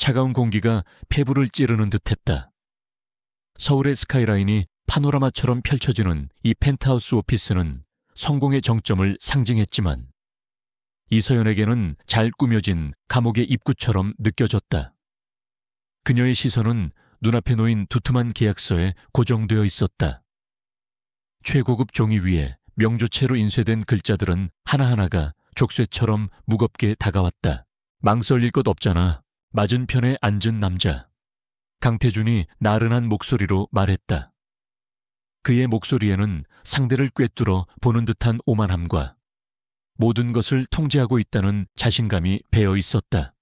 차가운 공기가 폐부를 찌르는 듯했다. 서울의 스카이라인이 파노라마처럼 펼쳐지는 이 펜트하우스 오피스는 성공의 정점을 상징했지만 이서연에게는 잘 꾸며진 감옥의 입구처럼 느껴졌다. 그녀의 시선은 눈앞에 놓인 두툼한 계약서에 고정되어 있었다. 최고급 종이 위에 명조체로 인쇄된 글자들은 하나하나가 족쇄처럼 무겁게 다가왔다. 망설일 것 없잖아. 맞은편에 앉은 남자. 강태준이 나른한 목소리로 말했다. 그의 목소리에는 상대를 꿰뚫어 보는 듯한 오만함과 모든 것을 통제하고 있다는 자신감이 배어 있었다.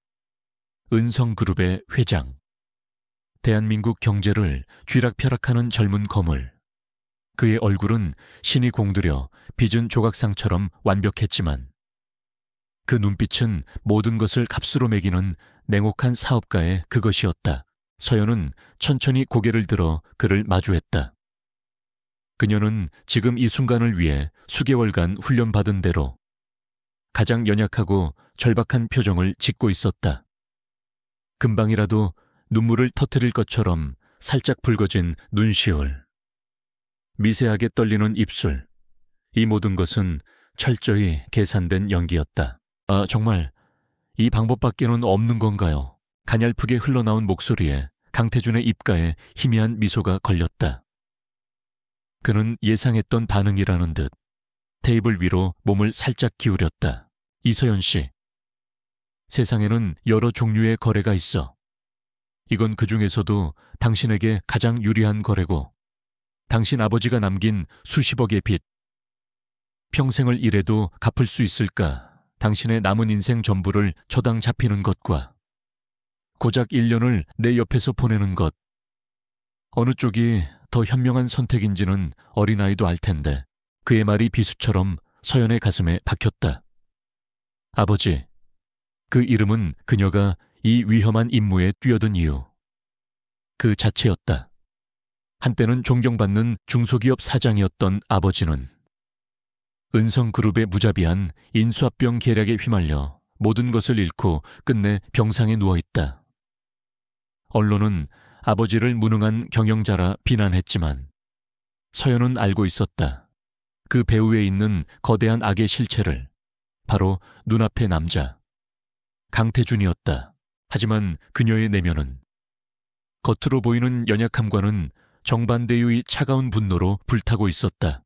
은성그룹의 회장. 대한민국 경제를 쥐락펴락하는 젊은 거물. 그의 얼굴은 신이 공들여 빚은 조각상처럼 완벽했지만 그 눈빛은 모든 것을 값으로 매기는 냉혹한 사업가의 그것이었다. 서연은 천천히 고개를 들어 그를 마주했다. 그녀는 지금 이 순간을 위해 수개월간 훈련받은 대로 가장 연약하고 절박한 표정을 짓고 있었다. 금방이라도 눈물을 터뜨릴 것처럼 살짝 붉어진 눈시울, 미세하게 떨리는 입술, 이 모든 것은 철저히 계산된 연기였다. 아, 정말 이 방법밖에는 없는 건가요? 가냘프게 흘러나온 목소리에 강태준의 입가에 희미한 미소가 걸렸다. 그는 예상했던 반응이라는 듯 테이블 위로 몸을 살짝 기울였다. 이서연 씨, 세상에는 여러 종류의 거래가 있어. 이건 그 중에서도 당신에게 가장 유리한 거래고 당신 아버지가 남긴 수십억의 빚. 평생을 일해도 갚을 수 있을까? 당신의 남은 인생 전부를 저당 잡히는 것과 고작 1년을 내 옆에서 보내는 것. 어느 쪽이 더 현명한 선택인지는 어린아이도 알 텐데 그의 말이 비수처럼 서연의 가슴에 박혔다. 아버지. 그 이름은 그녀가 이 위험한 임무에 뛰어든 이유. 그 자체였다. 한때는 존경받는 중소기업 사장이었던 아버지는 은성그룹의 무자비한 인수합병 계략에 휘말려 모든 것을 잃고 끝내 병상에 누워있다. 언론은 아버지를 무능한 경영자라 비난했지만 서연은 알고 있었다. 그 배후에 있는 거대한 악의 실체를. 바로 눈앞의 남자 강태준이었다. 하지만 그녀의 내면은 겉으로 보이는 연약함과는 정반대의 차가운 분노로 불타고 있었다.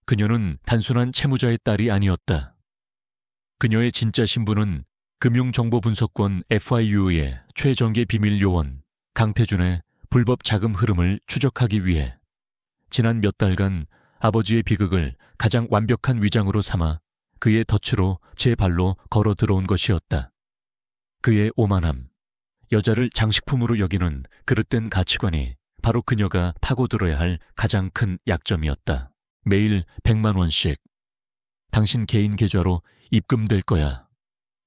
그녀는 단순한 채무자의 딸이 아니었다. 그녀의 진짜 신분은 금융정보분석권 FIU의 최정계 비밀 요원 강태준의 불법 자금 흐름을 추적하기 위해 지난 몇 달간 아버지의 비극을 가장 완벽한 위장으로 삼아 그의 덫으로 제 발로 걸어 들어온 것이었다. 그의 오만함, 여자를 장식품으로 여기는 그릇된 가치관이 바로 그녀가 파고들어야 할 가장 큰 약점이었다. 매일 100만 원씩 당신 개인 계좌로 입금될 거야.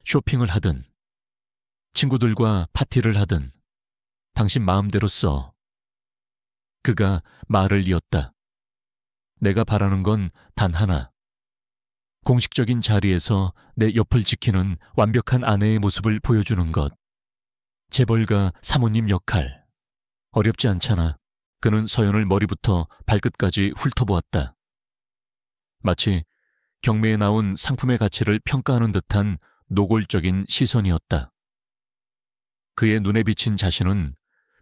쇼핑을 하든 친구들과 파티를 하든 당신 마음대로 써. 그가 말을 이었다. 내가 바라는 건 단 하나. 공식적인 자리에서 내 옆을 지키는 완벽한 아내의 모습을 보여주는 것. 재벌가 사모님 역할. 어렵지 않잖아. 그는 서연을 머리부터 발끝까지 훑어보았다. 마치 경매에 나온 상품의 가치를 평가하는 듯한 노골적인 시선이었다. 그의 눈에 비친 자신은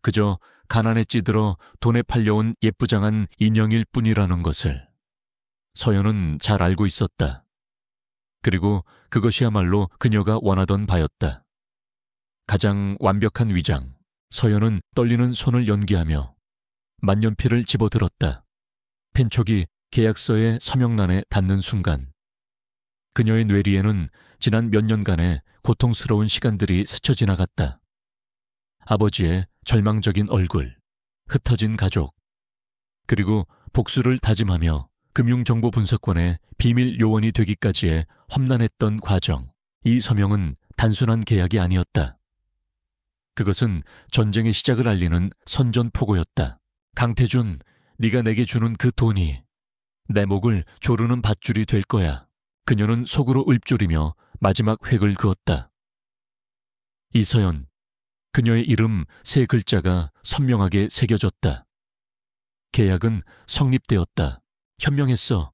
그저 가난에 찌들어 돈에 팔려온 예쁘장한 인형일 뿐이라는 것을 서연은 잘 알고 있었다. 그리고 그것이야말로 그녀가 원하던 바였다. 가장 완벽한 위장. 서연은 떨리는 손을 연기하며 만년필을 집어들었다. 펜촉이 계약서의 서명란에 닿는 순간 그녀의 뇌리에는 지난 몇 년간의 고통스러운 시간들이 스쳐 지나갔다. 아버지의 절망적인 얼굴, 흩어진 가족, 그리고 복수를 다짐하며 금융정보분석권의 비밀 요원이 되기까지의 험난했던 과정. 이 서명은 단순한 계약이 아니었다. 그것은 전쟁의 시작을 알리는 선전포고였다. 강태준, 네가 내게 주는 그 돈이 내 목을 조르는 밧줄이 될 거야. 그녀는 속으로 읊조리며 마지막 획을 그었다. 이서연, 그녀의 이름 3글자가 선명하게 새겨졌다. 계약은 성립되었다. 현명했어.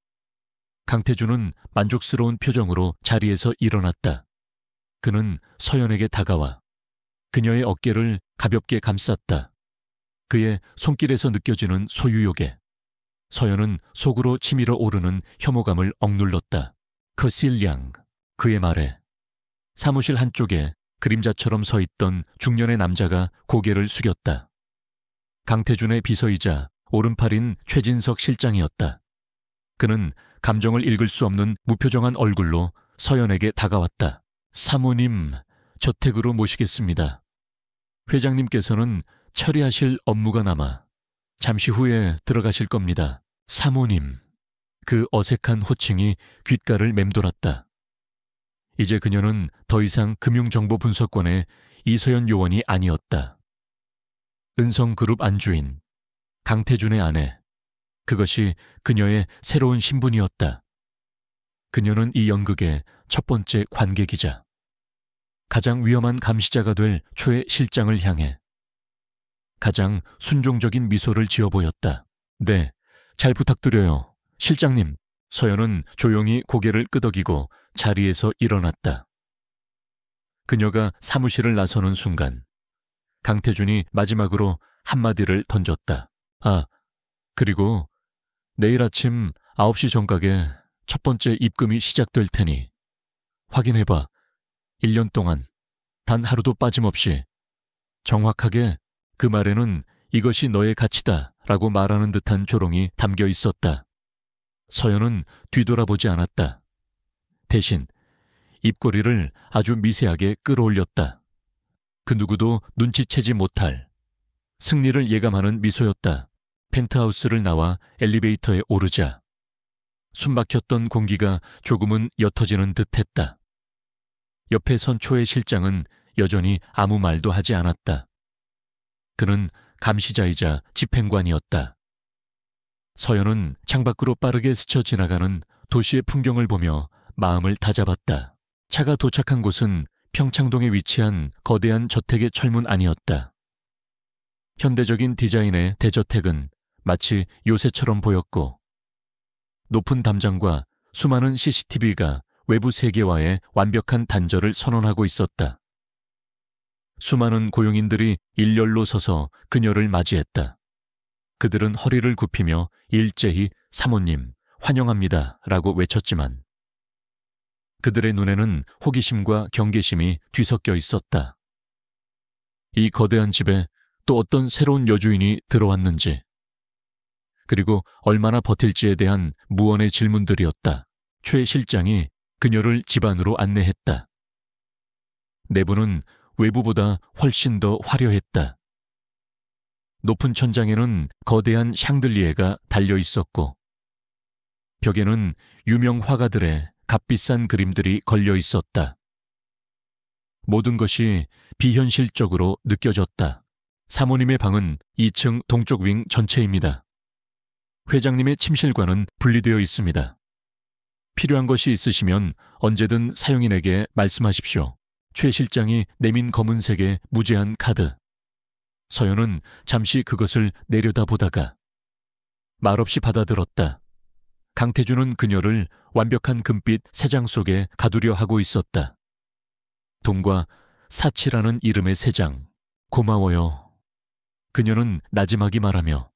강태준은 만족스러운 표정으로 자리에서 일어났다. 그는 서연에게 다가와 그녀의 어깨를 가볍게 감쌌다. 그의 손길에서 느껴지는 소유욕에 서연은 속으로 치밀어 오르는 혐오감을 억눌렀다. 커실량, 그의 말에 사무실 한쪽에 그림자처럼 서 있던 중년의 남자가 고개를 숙였다. 강태준의 비서이자 오른팔인 최진석 실장이었다. 그는 감정을 읽을 수 없는 무표정한 얼굴로 서연에게 다가왔다. 사모님, 저택으로 모시겠습니다. 회장님께서는 처리하실 업무가 남아 잠시 후에 들어가실 겁니다. 사모님. 그 어색한 호칭이 귓가를 맴돌았다. 이제 그녀는 더 이상 금융정보분석관의 이서연 요원이 아니었다. 은성그룹 안주인, 강태준의 아내. 그것이 그녀의 새로운 신분이었다. 그녀는 이 연극의 첫 번째 관객이자 가장 위험한 감시자가 될 최 실장을 향해 가장 순종적인 미소를 지어 보였다. 네, 잘 부탁드려요. 실장님. 서연은 조용히 고개를 끄덕이고 자리에서 일어났다. 그녀가 사무실을 나서는 순간 강태준이 마지막으로 한마디를 던졌다. 아, 그리고 내일 아침 9시 정각에 첫 번째 입금이 시작될 테니 확인해봐. 1년 동안 단 하루도 빠짐없이. 정확하게 그 말에는 이것이 너의 가치다 라고 말하는 듯한 조롱이 담겨 있었다. 서연은 뒤돌아보지 않았다. 대신 입꼬리를 아주 미세하게 끌어올렸다. 그 누구도 눈치채지 못할 승리를 예감하는 미소였다. 펜트하우스를 나와 엘리베이터에 오르자 숨막혔던 공기가 조금은 옅어지는 듯했다. 옆에 선 초의 실장은 여전히 아무 말도 하지 않았다. 그는 감시자이자 집행관이었다. 서연은 창밖으로 빠르게 스쳐 지나가는 도시의 풍경을 보며 마음을 다잡았다. 차가 도착한 곳은 평창동에 위치한 거대한 저택의 철문 안이었다. 현대적인 디자인의 대저택은 마치 요새처럼 보였고 높은 담장과 수많은 CCTV가 외부 세계와의 완벽한 단절을 선언하고 있었다. 수많은 고용인들이 일렬로 서서 그녀를 맞이했다. 그들은 허리를 굽히며 일제히 사모님, 환영합니다 라고 외쳤지만 그들의 눈에는 호기심과 경계심이 뒤섞여 있었다. 이 거대한 집에 또 어떤 새로운 여주인이 들어왔는지, 그리고 얼마나 버틸지에 대한 무언의 질문들이었다. 최 실장이 그녀를 집 안으로 안내했다. 내부는 외부보다 훨씬 더 화려했다. 높은 천장에는 거대한 샹들리에가 달려 있었고 벽에는 유명 화가들의 값비싼 그림들이 걸려 있었다. 모든 것이 비현실적으로 느껴졌다. 사모님의 방은 2층 동쪽 윙 전체입니다. 회장님의 침실과는 분리되어 있습니다. 필요한 것이 있으시면 언제든 사용인에게 말씀하십시오. 최 실장이 내민 검은색의 무제한 카드. 서연은 잠시 그것을 내려다보다가 말없이 받아들었다. 강태준은 그녀를 완벽한 금빛 새장 속에 가두려 하고 있었다. 돈과 사치라는 이름의 새장. 고마워요. 그녀는 나지막이 말하며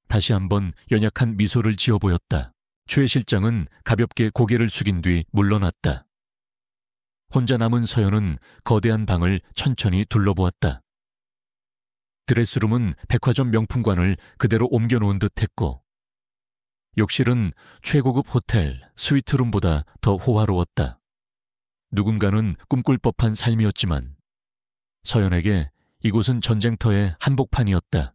다시 한번 연약한 미소를 지어 보였다. 최 실장은 가볍게 고개를 숙인 뒤 물러났다. 혼자 남은 서연은 거대한 방을 천천히 둘러보았다. 드레스룸은 백화점 명품관을 그대로 옮겨놓은 듯했고 욕실은 최고급 호텔 스위트룸보다 더 호화로웠다. 누군가는 꿈꿀 법한 삶이었지만 서연에게 이곳은 전쟁터의 한복판이었다.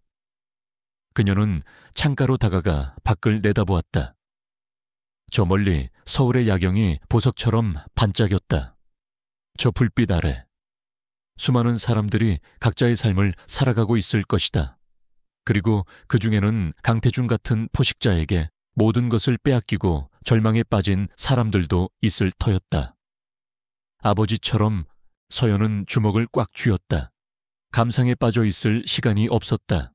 그녀는 창가로 다가가 밖을 내다보았다. 저 멀리 서울의 야경이 보석처럼 반짝였다. 저 불빛 아래 수많은 사람들이 각자의 삶을 살아가고 있을 것이다. 그리고 그 중에는 강태준 같은 포식자에게 모든 것을 빼앗기고 절망에 빠진 사람들도 있을 터였다. 아버지처럼 서연은 주먹을 꽉 쥐었다. 감상에 빠져 있을 시간이 없었다.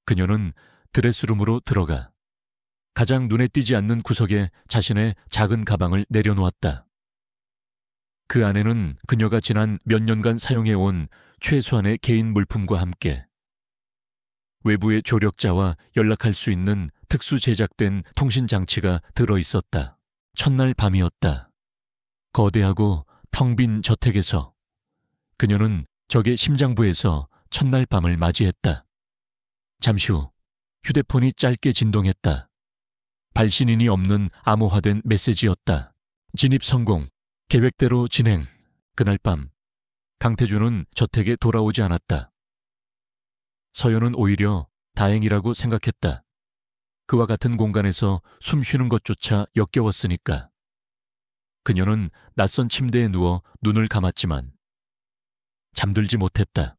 그녀는 드레스룸으로 들어가 가장 눈에 띄지 않는 구석에 자신의 작은 가방을 내려놓았다. 그 안에는 그녀가 지난 몇 년간 사용해온 최소한의 개인 물품과 함께 외부의 조력자와 연락할 수 있는 특수 제작된 통신장치가 들어있었다. 첫날 밤이었다. 거대하고 텅 빈 저택에서 그녀는 적의 심장부에서 첫날 밤을 맞이했다. 잠시 후 휴대폰이 짧게 진동했다. 발신인이 없는 암호화된 메시지였다. 진입 성공. 계획대로 진행. 그날 밤 강태준은 저택에 돌아오지 않았다. 서연은 오히려 다행이라고 생각했다. 그와 같은 공간에서 숨 쉬는 것조차 역겨웠으니까. 그녀는 낯선 침대에 누워 눈을 감았지만 잠들지 못했다.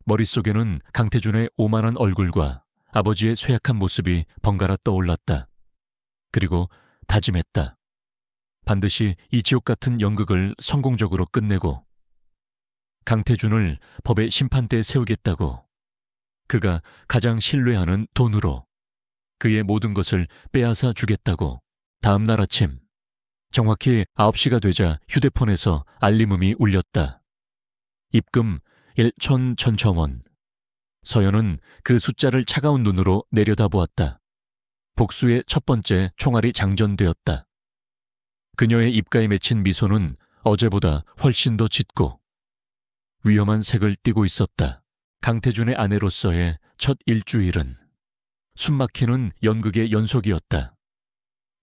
머릿속에는 강태준의 오만한 얼굴과 아버지의 쇠약한 모습이 번갈아 떠올랐다. 그리고 다짐했다. 반드시 이 지옥 같은 연극을 성공적으로 끝내고 강태준을 법의 심판대에 세우겠다고. 그가 가장 신뢰하는 돈으로 그의 모든 것을 빼앗아 주겠다고. 다음 날 아침 정확히 9시가 되자 휴대폰에서 알림음이 울렸다. 입금 1,100원. 서연은 그 숫자를 차가운 눈으로 내려다보았다. 복수의 첫 번째 총알이 장전되었다. 그녀의 입가에 맺힌 미소는 어제보다 훨씬 더 짙고 위험한 색을 띠고 있었다. 강태준의 아내로서의 첫 일주일은 숨막히는 연극의 연속이었다.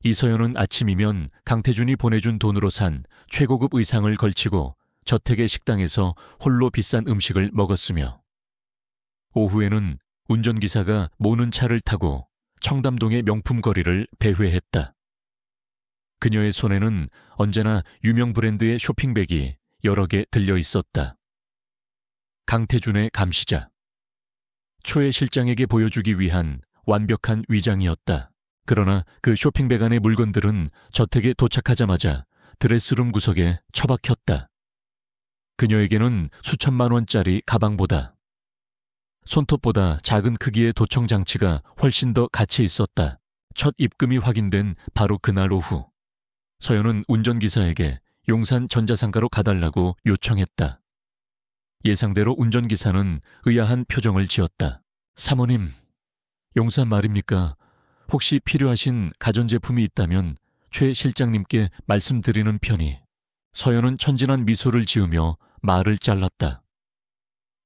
이서연은 아침이면 강태준이 보내준 돈으로 산 최고급 의상을 걸치고 저택의 식당에서 홀로 비싼 음식을 먹었으며 오후에는 운전기사가 모는 차를 타고 청담동의 명품 거리를 배회했다. 그녀의 손에는 언제나 유명 브랜드의 쇼핑백이 여러 개 들려 있었다. 강태준의 감시자. 초의 실장에게 보여주기 위한 완벽한 위장이었다. 그러나 그 쇼핑백 안의 물건들은 저택에 도착하자마자 드레스룸 구석에 처박혔다. 그녀에게는 수천만 원짜리 가방보다 손톱보다 작은 크기의 도청 장치가 훨씬 더 가치 있었다. 첫 입금이 확인된 바로 그날 오후 서연은 운전기사에게 용산 전자상가로 가달라고 요청했다. 예상대로 운전기사는 의아한 표정을 지었다. 사모님, 용산 말입니까? 혹시 필요하신 가전제품이 있다면 최 실장님께 말씀드리는 편이. 서연은 천진한 미소를 지으며 말을 잘랐다.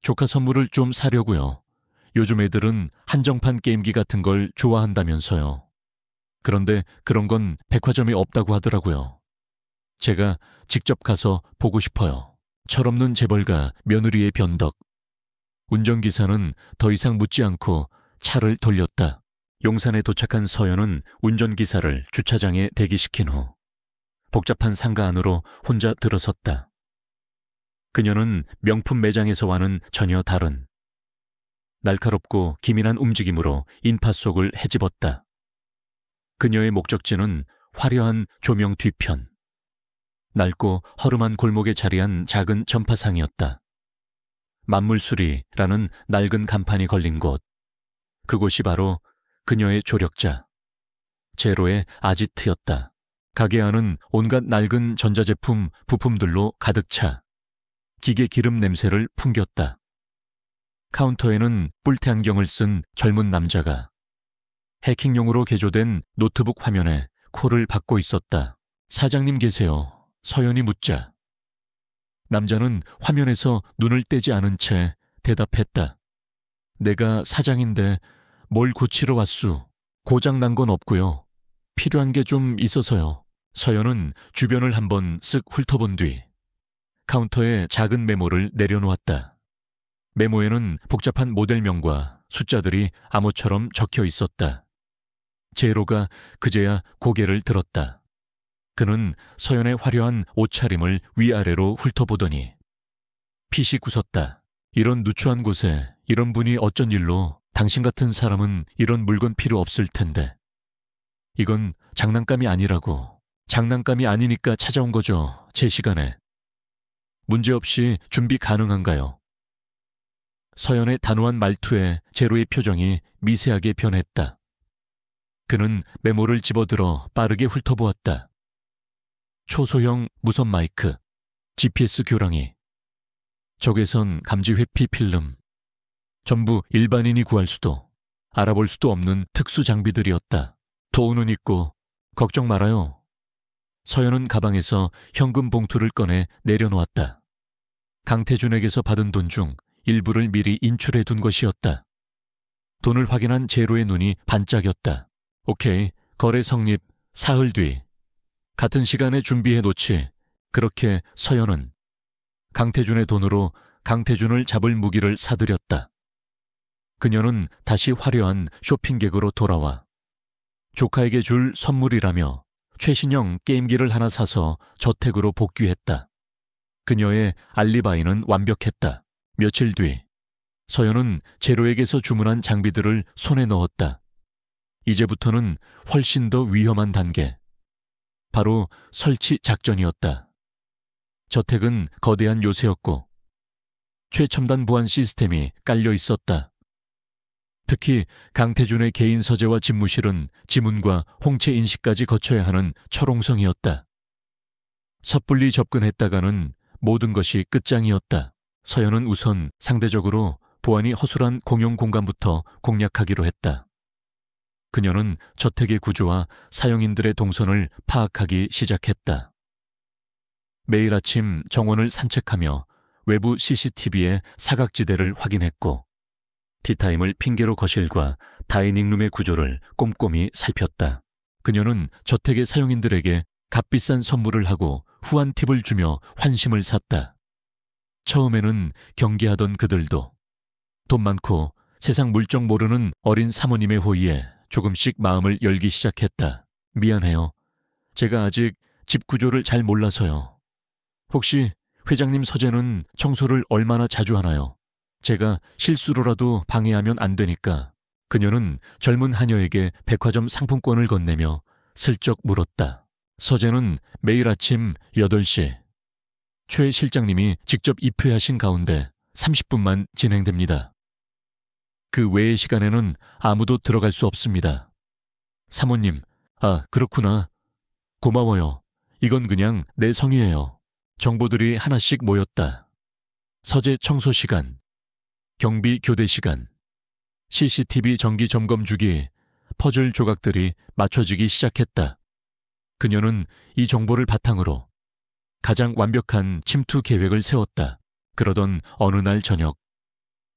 조카 선물을 좀 사려고요. 요즘 애들은 한정판 게임기 같은 걸 좋아한다면서요. 그런데 그런 건 백화점에 없다고 하더라고요. 제가 직접 가서 보고 싶어요. 철없는 재벌가 며느리의 변덕. 운전기사는 더 이상 묻지 않고 차를 돌렸다. 용산에 도착한 서연은 운전기사를 주차장에 대기시킨 후 복잡한 상가 안으로 혼자 들어섰다. 그녀는 명품 매장에서와는 전혀 다른 날카롭고 기민한 움직임으로 인파 속을 헤집었다. 그녀의 목적지는 화려한 조명 뒤편, 낡고 허름한 골목에 자리한 작은 전파상이었다. 만물수리라는 낡은 간판이 걸린 곳, 그곳이 바로 그녀의 조력자, 제로의 아지트였다. 가게 안은 온갖 낡은 전자제품 부품들로 가득 차 기계 기름 냄새를 풍겼다. 카운터에는 뿔테 안경을 쓴 젊은 남자가 해킹용으로 개조된 노트북 화면에 콜을 받고 있었다. 사장님 계세요. 서연이 묻자 남자는 화면에서 눈을 떼지 않은 채 대답했다. 내가 사장인데 뭘 고치러 왔수. 고장 난 건 없고요. 필요한 게 좀 있어서요. 서연은 주변을 한번 쓱 훑어본 뒤 카운터에 작은 메모를 내려놓았다. 메모에는 복잡한 모델명과 숫자들이 암호처럼 적혀 있었다. 제로가 그제야 고개를 들었다. 그는 서연의 화려한 옷차림을 위아래로 훑어보더니 핏이 굳었다. 이런 누추한 곳에 이런 분이 어쩐 일로. 당신 같은 사람은 이런 물건 필요 없을 텐데. 이건 장난감이 아니라고. 장난감이 아니니까 찾아온 거죠. 제 시간에. 문제없이 준비 가능한가요? 서연의 단호한 말투에 제로의 표정이 미세하게 변했다. 그는 메모를 집어들어 빠르게 훑어보았다. 초소형 무선 마이크, GPS 교랑이, 적외선 감지 회피 필름, 전부 일반인이 구할 수도, 알아볼 수도 없는 특수 장비들이었다. 도우는 있고 걱정 말아요. 서연은 가방에서 현금 봉투를 꺼내 내려놓았다. 강태준에게서 받은 돈 중 일부를 미리 인출해 둔 것이었다. 돈을 확인한 제로의 눈이 반짝였다. 오케이, 거래 성립, 사흘 뒤. 같은 시간에 준비해 놓지. 그렇게 서연은 강태준의 돈으로 강태준을 잡을 무기를 사들였다. 그녀는 다시 화려한 쇼핑객으로 돌아와 조카에게 줄 선물이라며 최신형 게임기를 하나 사서 저택으로 복귀했다. 그녀의 알리바이는 완벽했다. 며칠 뒤 서연은 제로에게서 주문한 장비들을 손에 넣었다. 이제부터는 훨씬 더 위험한 단계. 바로 설치 작전이었다. 저택은 거대한 요새였고 최첨단 보안 시스템이 깔려 있었다. 특히 강태준의 개인 서재와 집무실은 지문과 홍채 인식까지 거쳐야 하는 철옹성이었다. 섣불리 접근했다가는 모든 것이 끝장이었다. 서연은 우선 상대적으로 보안이 허술한 공용 공간부터 공략하기로 했다. 그녀는 저택의 구조와 사용인들의 동선을 파악하기 시작했다. 매일 아침 정원을 산책하며 외부 CCTV의 사각지대를 확인했고 티타임을 핑계로 거실과 다이닝룸의 구조를 꼼꼼히 살폈다. 그녀는 저택의 사용인들에게 값비싼 선물을 하고 후한 팁을 주며 환심을 샀다. 처음에는 경계하던 그들도 돈 많고 세상 물정 모르는 어린 사모님의 호의에 조금씩 마음을 열기 시작했다. 미안해요. 제가 아직 집 구조를 잘 몰라서요. 혹시 회장님 서재는 청소를 얼마나 자주 하나요? 제가 실수로라도 방해하면 안 되니까. 그녀는 젊은 하녀에게 백화점 상품권을 건네며 슬쩍 물었다. 서재는 매일 아침 8시. 최 실장님이 직접 입회하신 가운데 30분만 진행됩니다. 그 외의 시간에는 아무도 들어갈 수 없습니다. 사모님, 그렇구나. 고마워요. 이건 그냥 내 성의예요. 정보들이 하나씩 모였다. 서재 청소 시간, 경비 교대 시간, CCTV 정기 점검 주기, 퍼즐 조각들이 맞춰지기 시작했다. 그녀는 이 정보를 바탕으로 가장 완벽한 침투 계획을 세웠다. 그러던 어느 날 저녁,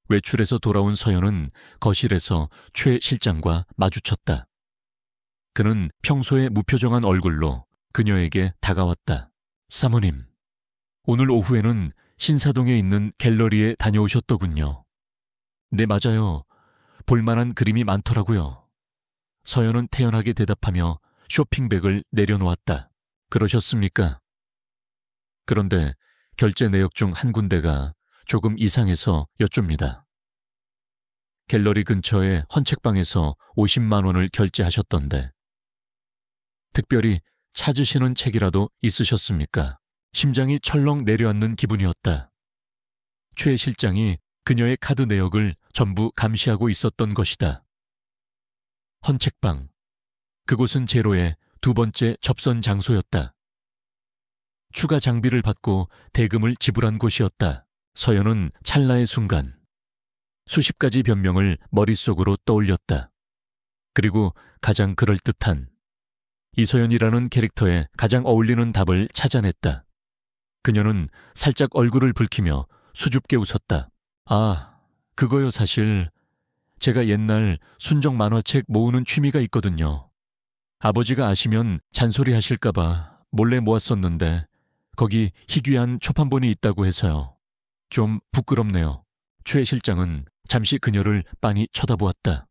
외출해서 돌아온 서연은 거실에서 최 실장과 마주쳤다. 그는 평소에 무표정한 얼굴로 그녀에게 다가왔다. 사모님, 오늘 오후에는 신사동에 있는 갤러리에 다녀오셨더군요. 네, 맞아요. 볼만한 그림이 많더라고요. 서연은 태연하게 대답하며 쇼핑백을 내려놓았다. 그러셨습니까? 그런데 결제 내역 중 한 군데가 조금 이상해서 여쭙니다. 갤러리 근처의 헌책방에서 50만 원을 결제하셨던데 특별히 찾으시는 책이라도 있으셨습니까? 심장이 철렁 내려앉는 기분이었다. 최 실장이 그녀의 카드 내역을 전부 감시하고 있었던 것이다. 헌책방. 그곳은 제로의 두 번째 접선 장소였다. 추가 장비를 받고 대금을 지불한 곳이었다. 서연은 찰나의 순간 수십 가지 변명을 머릿속으로 떠올렸다. 그리고 가장 그럴듯한 이서연이라는 캐릭터에 가장 어울리는 답을 찾아냈다. 그녀는 살짝 얼굴을 붉히며 수줍게 웃었다. 그거요 사실 제가 옛날 순정 만화책 모으는 취미가 있거든요. 아버지가 아시면 잔소리 하실까봐 몰래 모았었는데 거기 희귀한 초판본이 있다고 해서요. 좀 부끄럽네요. 최 실장은 잠시 그녀를 빤히 쳐다보았다.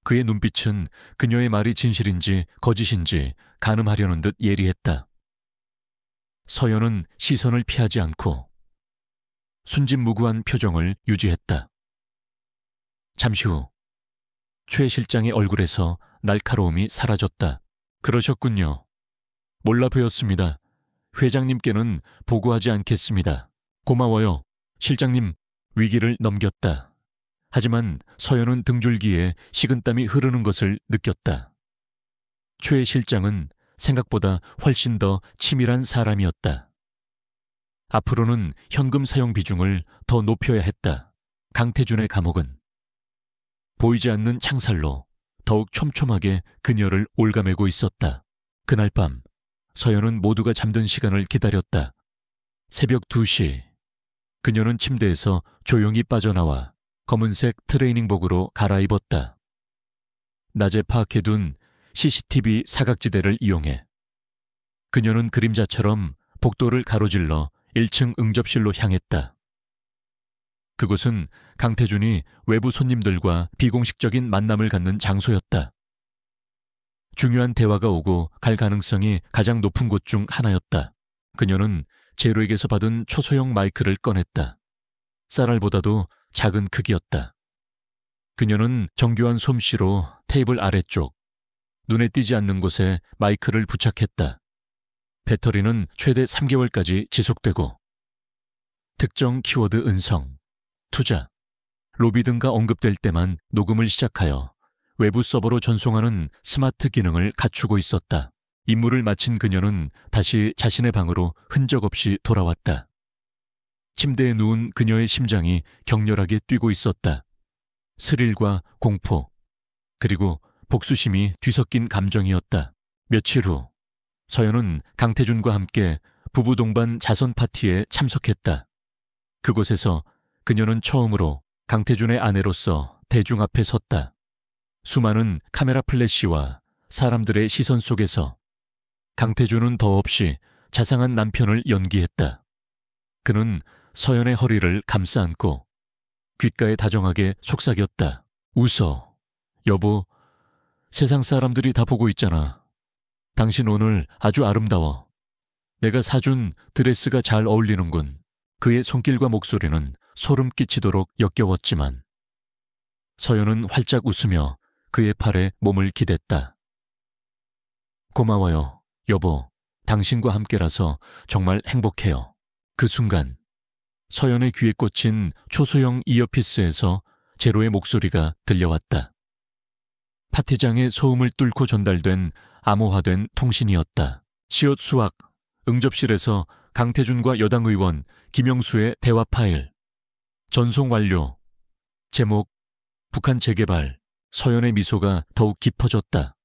그의 눈빛은 그녀의 말이 진실인지 거짓인지 가늠하려는 듯 예리했다. 서연은 시선을 피하지 않고 순진무구한 표정을 유지했다. 잠시 후 최 실장의 얼굴에서 날카로움이 사라졌다. 그러셨군요. 몰라 보였습니다. 회장님께는 보고하지 않겠습니다. 고마워요. 실장님, 위기를 넘겼다. 하지만 서연은 등줄기에 식은땀이 흐르는 것을 느꼈다. 최 실장은 생각보다 훨씬 더 치밀한 사람이었다. 앞으로는 현금 사용 비중을 더 높여야 했다. 강태준의 감옥은 보이지 않는 창살로 더욱 촘촘하게 그녀를 올가매고 있었다. 그날 밤 서연은 모두가 잠든 시간을 기다렸다. 새벽 2시 그녀는 침대에서 조용히 빠져나와 검은색 트레이닝복으로 갈아입었다. 낮에 파악해둔 CCTV 사각지대를 이용해 그녀는 그림자처럼 복도를 가로질러 1층 응접실로 향했다. 그곳은 강태준이 외부 손님들과 비공식적인 만남을 갖는 장소였다. 중요한 대화가 오고 갈 가능성이 가장 높은 곳 중 하나였다. 그녀는 제로에게서 받은 초소형 마이크를 꺼냈다. 쌀알보다도 작은 크기였다. 그녀는 정교한 솜씨로 테이블 아래쪽, 눈에 띄지 않는 곳에 마이크를 부착했다. 배터리는 최대 3개월까지 지속되고 특정 키워드 음성, 투자, 로비 등가 언급될 때만 녹음을 시작하여 외부 서버로 전송하는 스마트 기능을 갖추고 있었다. 임무를 마친 그녀는 다시 자신의 방으로 흔적 없이 돌아왔다. 침대에 누운 그녀의 심장이 격렬하게 뛰고 있었다. 스릴과 공포, 그리고 복수심이 뒤섞인 감정이었다. 며칠 후 서연은 강태준과 함께 부부 동반 자선 파티에 참석했다. 그곳에서 그녀는 처음으로 강태준의 아내로서 대중 앞에 섰다. 수많은 카메라 플래시와 사람들의 시선 속에서 강태준은 더없이 자상한 남편을 연기했다. 그는 서연의 허리를 감싸 안고 귓가에 다정하게 속삭였다. 웃어. 여보, 세상 사람들이 다 보고 있잖아. 당신 오늘 아주 아름다워. 내가 사준 드레스가 잘 어울리는군. 그의 손길과 목소리는 소름 끼치도록 역겨웠지만 서연은 활짝 웃으며 그의 팔에 몸을 기댔다. 고마워요, 여보. 당신과 함께라서 정말 행복해요. 그 순간 서연의 귀에 꽂힌 초소형 이어피스에서 제로의 목소리가 들려왔다. 파티장의 소음을 뚫고 전달된 암호화된 통신이었다. 시옷 수학, 응접실에서 강태준과 여당 의원 김영수의 대화 파일. 전송 완료. 제목, 북한 재개발. 서연의 미소가 더욱 깊어졌다.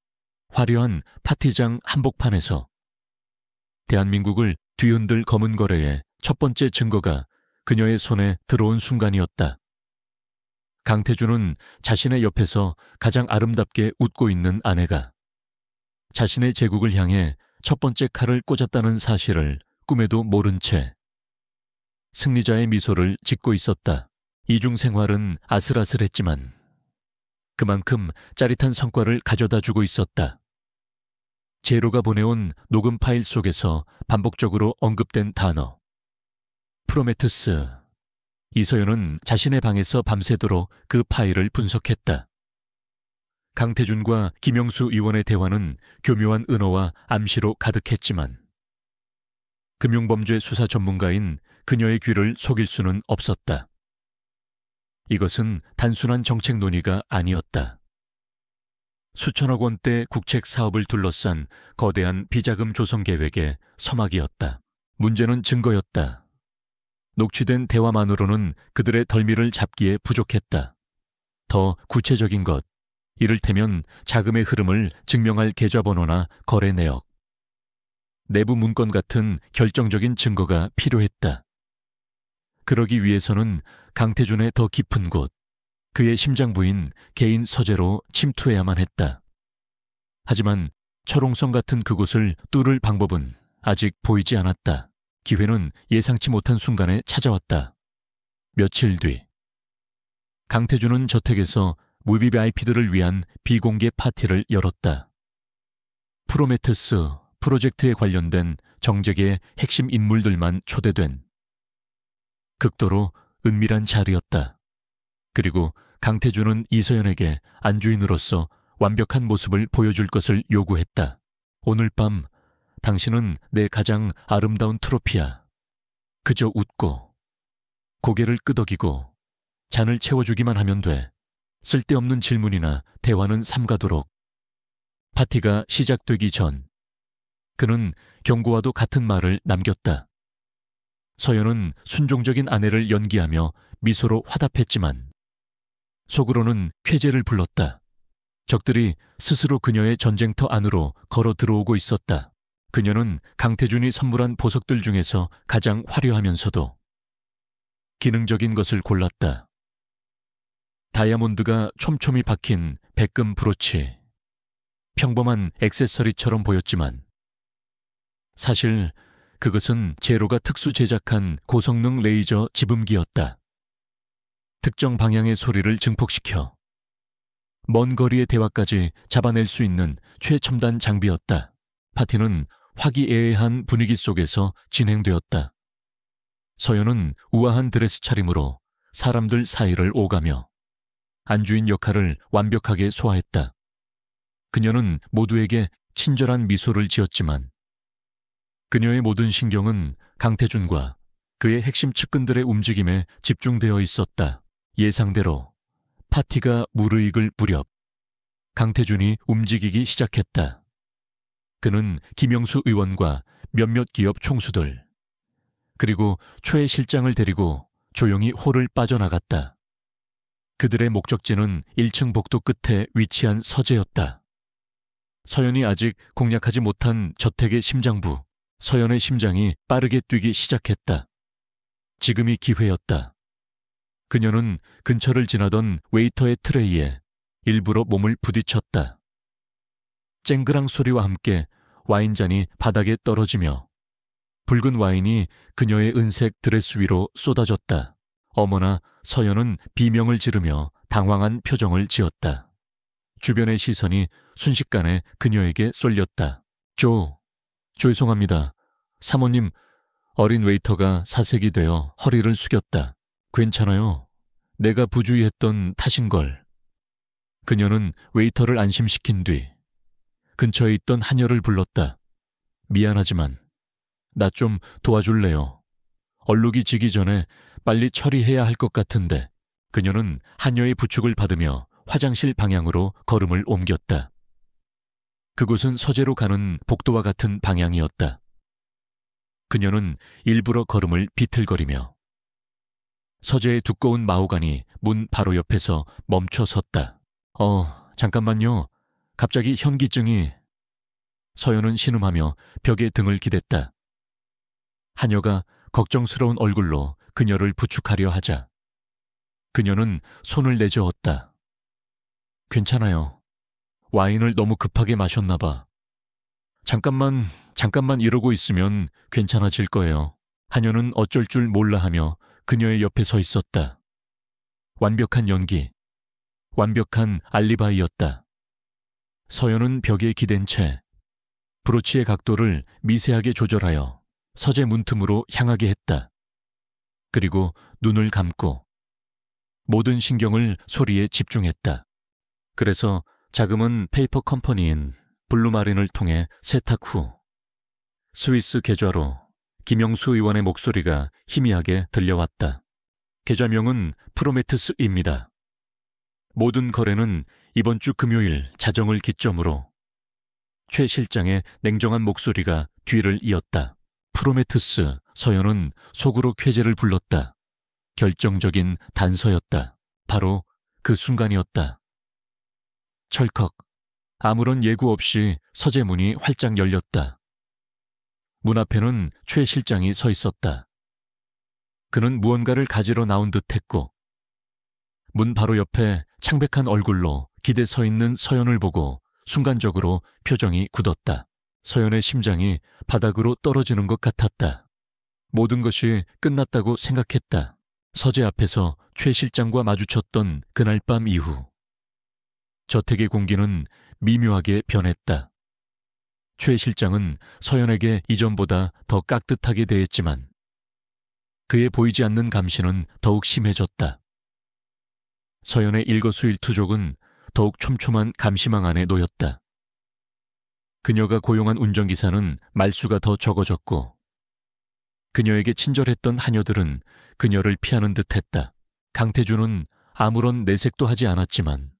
화려한 파티장 한복판에서 대한민국을 뒤흔들 검은 거래의 첫 번째 증거가 그녀의 손에 들어온 순간이었다. 강태준은 자신의 옆에서 가장 아름답게 웃고 있는 아내가 자신의 제국을 향해 첫 번째 칼을 꽂았다는 사실을 꿈에도 모른 채 승리자의 미소를 짓고 있었다. 이중 생활은 아슬아슬했지만 그만큼 짜릿한 성과를 가져다 주고 있었다. 제로가 보내온 녹음 파일 속에서 반복적으로 언급된 단어. 프로메테우스. 이서연은 자신의 방에서 밤새도록 그 파일을 분석했다. 강태준과 김영수 의원의 대화는 교묘한 은어와 암시로 가득했지만 금융범죄 수사 전문가인 그녀의 귀를 속일 수는 없었다. 이것은 단순한 정책 논의가 아니었다. 수천억 원대 국책 사업을 둘러싼 거대한 비자금 조성 계획의 서막이었다. 문제는 증거였다. 녹취된 대화만으로는 그들의 덜미를 잡기에 부족했다. 더 구체적인 것, 이를테면 자금의 흐름을 증명할 계좌번호나 거래 내역, 내부 문건 같은 결정적인 증거가 필요했다. 그러기 위해서는 강태준의 더 깊은 곳, 그의 심장 부인 개인 서재로 침투해야만 했다. 하지만 철옹성 같은 그곳을 뚫을 방법은 아직 보이지 않았다. 기회는 예상치 못한 순간에 찾아왔다. 며칠 뒤 강태준은 저택에서 무비 VIP들을 위한 비공개 파티를 열었다. 프로메테우스 프로젝트에 관련된 정재계의 핵심 인물들만 초대된 극도로 은밀한 자리였다. 그리고 강태준은 이서연에게 안주인으로서 완벽한 모습을 보여줄 것을 요구했다. 오늘 밤 당신은 내 가장 아름다운 트로피야. 그저 웃고 고개를 끄덕이고 잔을 채워주기만 하면 돼. 쓸데없는 질문이나 대화는 삼가도록. 파티가 시작되기 전 그는 경고와도 같은 말을 남겼다. 서연은 순종적인 아내를 연기하며 미소로 화답했지만 속으로는 쾌재를 불렀다. 적들이 스스로 그녀의 전쟁터 안으로 걸어 들어오고 있었다. 그녀는 강태준이 선물한 보석들 중에서 가장 화려하면서도 기능적인 것을 골랐다. 다이아몬드가 촘촘히 박힌 백금 브로치. 평범한 액세서리처럼 보였지만 사실 그것은 제로가 특수 제작한 고성능 레이저 지붕기였다. 특정 방향의 소리를 증폭시켜 먼 거리의 대화까지 잡아낼 수 있는 최첨단 장비였다. 파티는 화기애애한 분위기 속에서 진행되었다. 서연은 우아한 드레스 차림으로 사람들 사이를 오가며 안주인 역할을 완벽하게 소화했다. 그녀는 모두에게 친절한 미소를 지었지만 그녀의 모든 신경은 강태준과 그의 핵심 측근들의 움직임에 집중되어 있었다. 예상대로 파티가 무르익을 무렵 강태준이 움직이기 시작했다. 그는 김영수 의원과 몇몇 기업 총수들 그리고 최 실장을 데리고 조용히 홀을 빠져나갔다. 그들의 목적지는 1층 복도 끝에 위치한 서재였다. 서연이 아직 공략하지 못한 저택의 심장부, 서연의 심장이 빠르게 뛰기 시작했다. 지금이 기회였다. 그녀는 근처를 지나던 웨이터의 트레이에 일부러 몸을 부딪혔다. 쨍그랑 소리와 함께 와인잔이 바닥에 떨어지며 붉은 와인이 그녀의 은색 드레스 위로 쏟아졌다. 어머나, 서연은 비명을 지르며 당황한 표정을 지었다. 주변의 시선이 순식간에 그녀에게 쏠렸다. 죄송합니다. 사모님, 어린 웨이터가 사색이 되어 허리를 숙였다. 괜찮아요. 내가 부주의했던 탓인걸. 그녀는 웨이터를 안심시킨 뒤 근처에 있던 하녀를 불렀다. 미안하지만 나 좀 도와줄래요. 얼룩이 지기 전에 빨리 처리해야 할 것 같은데. 그녀는 하녀의 부축을 받으며 화장실 방향으로 걸음을 옮겼다. 그곳은 서재로 가는 복도와 같은 방향이었다. 그녀는 일부러 걸음을 비틀거리며 서재의 두꺼운 마호간이 문 바로 옆에서 멈춰 섰다. 잠깐만요. 갑자기 현기증이... 서연은 신음하며 벽에 등을 기댔다. 하녀가 걱정스러운 얼굴로 그녀를 부축하려 하자 그녀는 손을 내저었다. 괜찮아요. 와인을 너무 급하게 마셨나 봐. 잠깐만 이러고 있으면 괜찮아질 거예요. 하녀는 어쩔 줄 몰라 하며 그녀의 옆에 서 있었다. 완벽한 연기, 완벽한 알리바이였다. 서연은 벽에 기댄 채 브로치의 각도를 미세하게 조절하여 서재 문틈으로 향하게 했다. 그리고 눈을 감고 모든 신경을 소리에 집중했다. 그래서 자금은 페이퍼 컴퍼니인 블루마린을 통해 세탁 후 스위스 계좌로 김영수 의원의 목소리가 희미하게 들려왔다. 계좌명은 프로메트스입니다. 모든 거래는 이번 주 금요일 자정을 기점으로. 최 실장의 냉정한 목소리가 뒤를 이었다. 프로메트스. 서연은 속으로 쾌재를 불렀다. 결정적인 단서였다. 바로 그 순간이었다. 철컥. 아무런 예고 없이 서재 문이 활짝 열렸다. 문 앞에는 최 실장이 서 있었다. 그는 무언가를 가지러 나온 듯했고 문 바로 옆에 창백한 얼굴로 기대 서 있는 서연을 보고 순간적으로 표정이 굳었다. 서연의 심장이 바닥으로 떨어지는 것 같았다. 모든 것이 끝났다고 생각했다. 서재 앞에서 최 실장과 마주쳤던 그날 밤 이후 저택의 공기는 미묘하게 변했다. 최 실장은 서연에게 이전보다 더 깍듯하게 대했지만 그의 보이지 않는 감시는 더욱 심해졌다. 서연의 일거수일투족은 더욱 촘촘한 감시망 안에 놓였다. 그녀가 고용한 운전기사는 말수가 더 적어졌고 그녀에게 친절했던 하녀들은 그녀를 피하는 듯했다. 강태준은 아무런 내색도 하지 않았지만